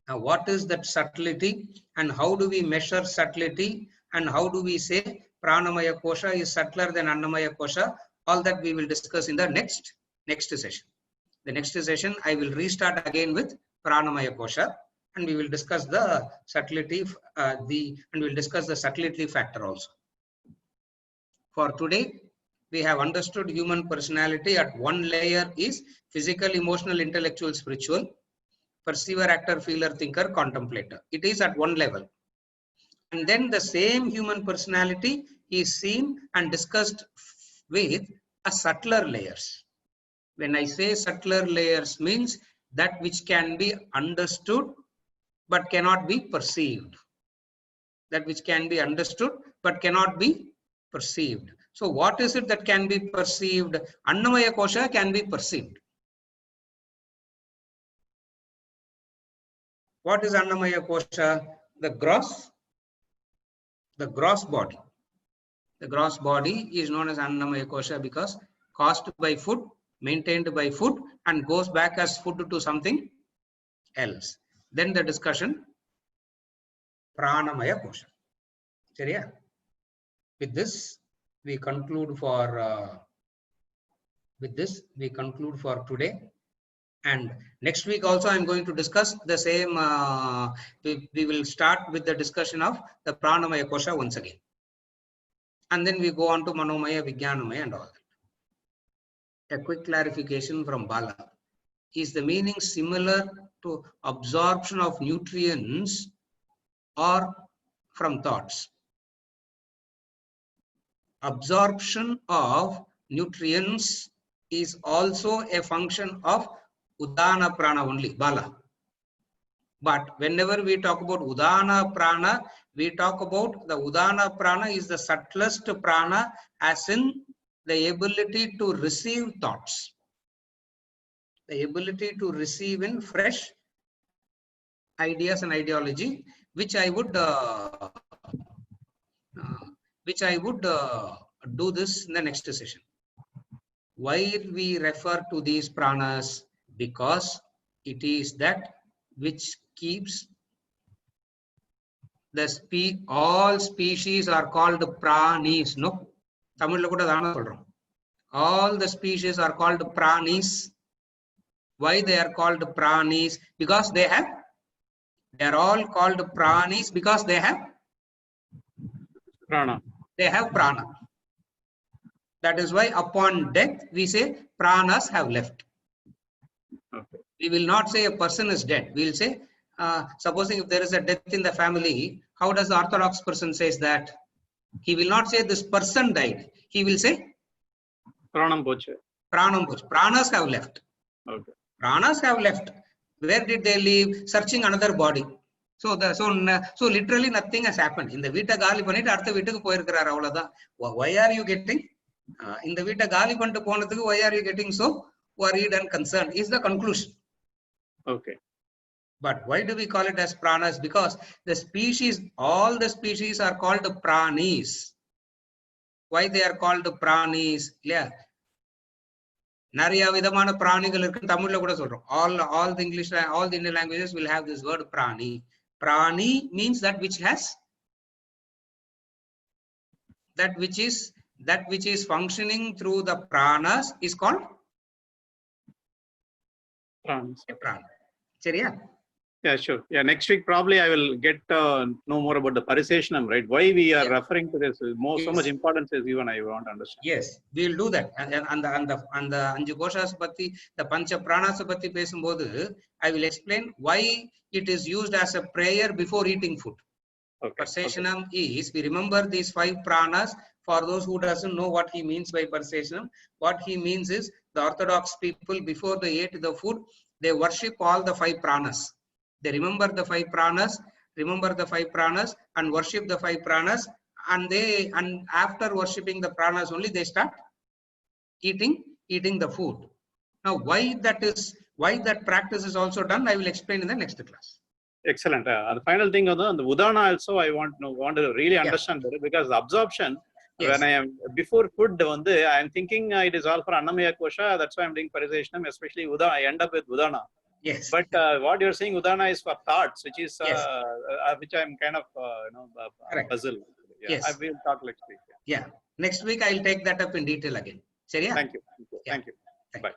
Now, what is that subtlety and how do we measure subtlety and how do we say pranamaya kosha is subtler than annamaya kosha? All that we will discuss in the next session. The next session, I will restart again with Pranamaya Kosha, and we will discuss the subtlety, and we will discuss the subtlety factor also. For today, we have understood human personality at one layer is physical, emotional, intellectual, spiritual, perceiver, actor, feeler, thinker, contemplator. It is at one level. And then the same human personality is seen and discussed with a subtler layers. When I say subtler layers, means that which can be understood but cannot be perceived. That which can be understood but cannot be perceived. So what is it that can be perceived? Annamaya Kosha can be perceived. What is Annamaya Kosha? The gross body. The gross body is known as Annamaya Kosha because caused by food, maintained by food, and goes back as food to something else. Then the discussion, Pranamaya Kosha. Seriya? With this, we conclude for today. And next week also, I'm going to discuss the same. We will start with the discussion of the Pranamaya Kosha once again. And then we go on to Manomaya, Vijnanamaya and all that. A quick clarification from Bala. Is the meaning similar to absorption of nutrients or from thoughts? Absorption of nutrients is also a function of Udana Prana only, Bala. But whenever we talk about Udana Prana, we talk about the Udana Prana is the subtlest prana, as in the ability to receive thoughts. The ability to receive in fresh ideas and ideology, which I would do this in the next session. Why we refer to these pranas? Because it is that which keeps the all species are called pranis. No, Tamil kuda dana solrom. All the species are called pranis. Why they are called pranis? Because they are all called pranis because they have Prana. They have prana. That is why upon death we say pranas have left. Okay. We will not say a person is dead. We will say, supposing if there is a death in the family, how does the orthodox person says that? He will not say this person died. He will say Pranam Poche. Pranam Poche. Pranas have left. Okay. Pranas have left. Where did they leave? Searching another body. So literally nothing has happened. In the Vita Gali Panit, Artha Vitaku Poirkara Raulada. Why are you getting? In the Vita Gali Pantu Ponatu, why are you getting so worried and concerned? Is the conclusion. Okay. But why do we call it as pranas? Because the species, all the species are called pranis. Why they are called pranis? Yeah. Nariya vidamana pranigal irukku Tamil la kuda solrom. All the English, all the Indian languages will have this word prani. Prani means that which has that which is functioning through the pranas is called Pranas. a prana. Seriya? Yeah, sure. Yeah, next week probably I will get know more about the Pariseshanam, right? Why we are referring to this? So much importance is given. I want to understand. Yes, we will do that. And the Anju Koshas Patti, the Pancha Pranas Patti Pesumbodu, I will explain why it is used as a prayer before eating food. Okay. Parseshanam is, we remember these 5 pranas. For those who doesn't know what he means by Parseshanam, what he means is the Orthodox people before they ate the food, they worship all the 5 pranas. They remember the 5 pranas, and worship the 5 pranas, and after worshipping the pranas only they start eating the food. Now why that practice is also done, I will explain in the next class. Excellent. The final thing on the Udana also I want to really understand better, because the absorption, when I am before food, I am thinking it is all for Annamaya Kosha. That's why I am doing Pariseshanam, especially Udana. I end up with Udana. Yes. But what you're saying, Udana, is for thoughts, which is which I'm kind of puzzled. Yeah, Yes. I will talk next week. Yeah. Next week I'll take that up in detail again. Seriya? Thank you. Yeah. Thank you. Bye.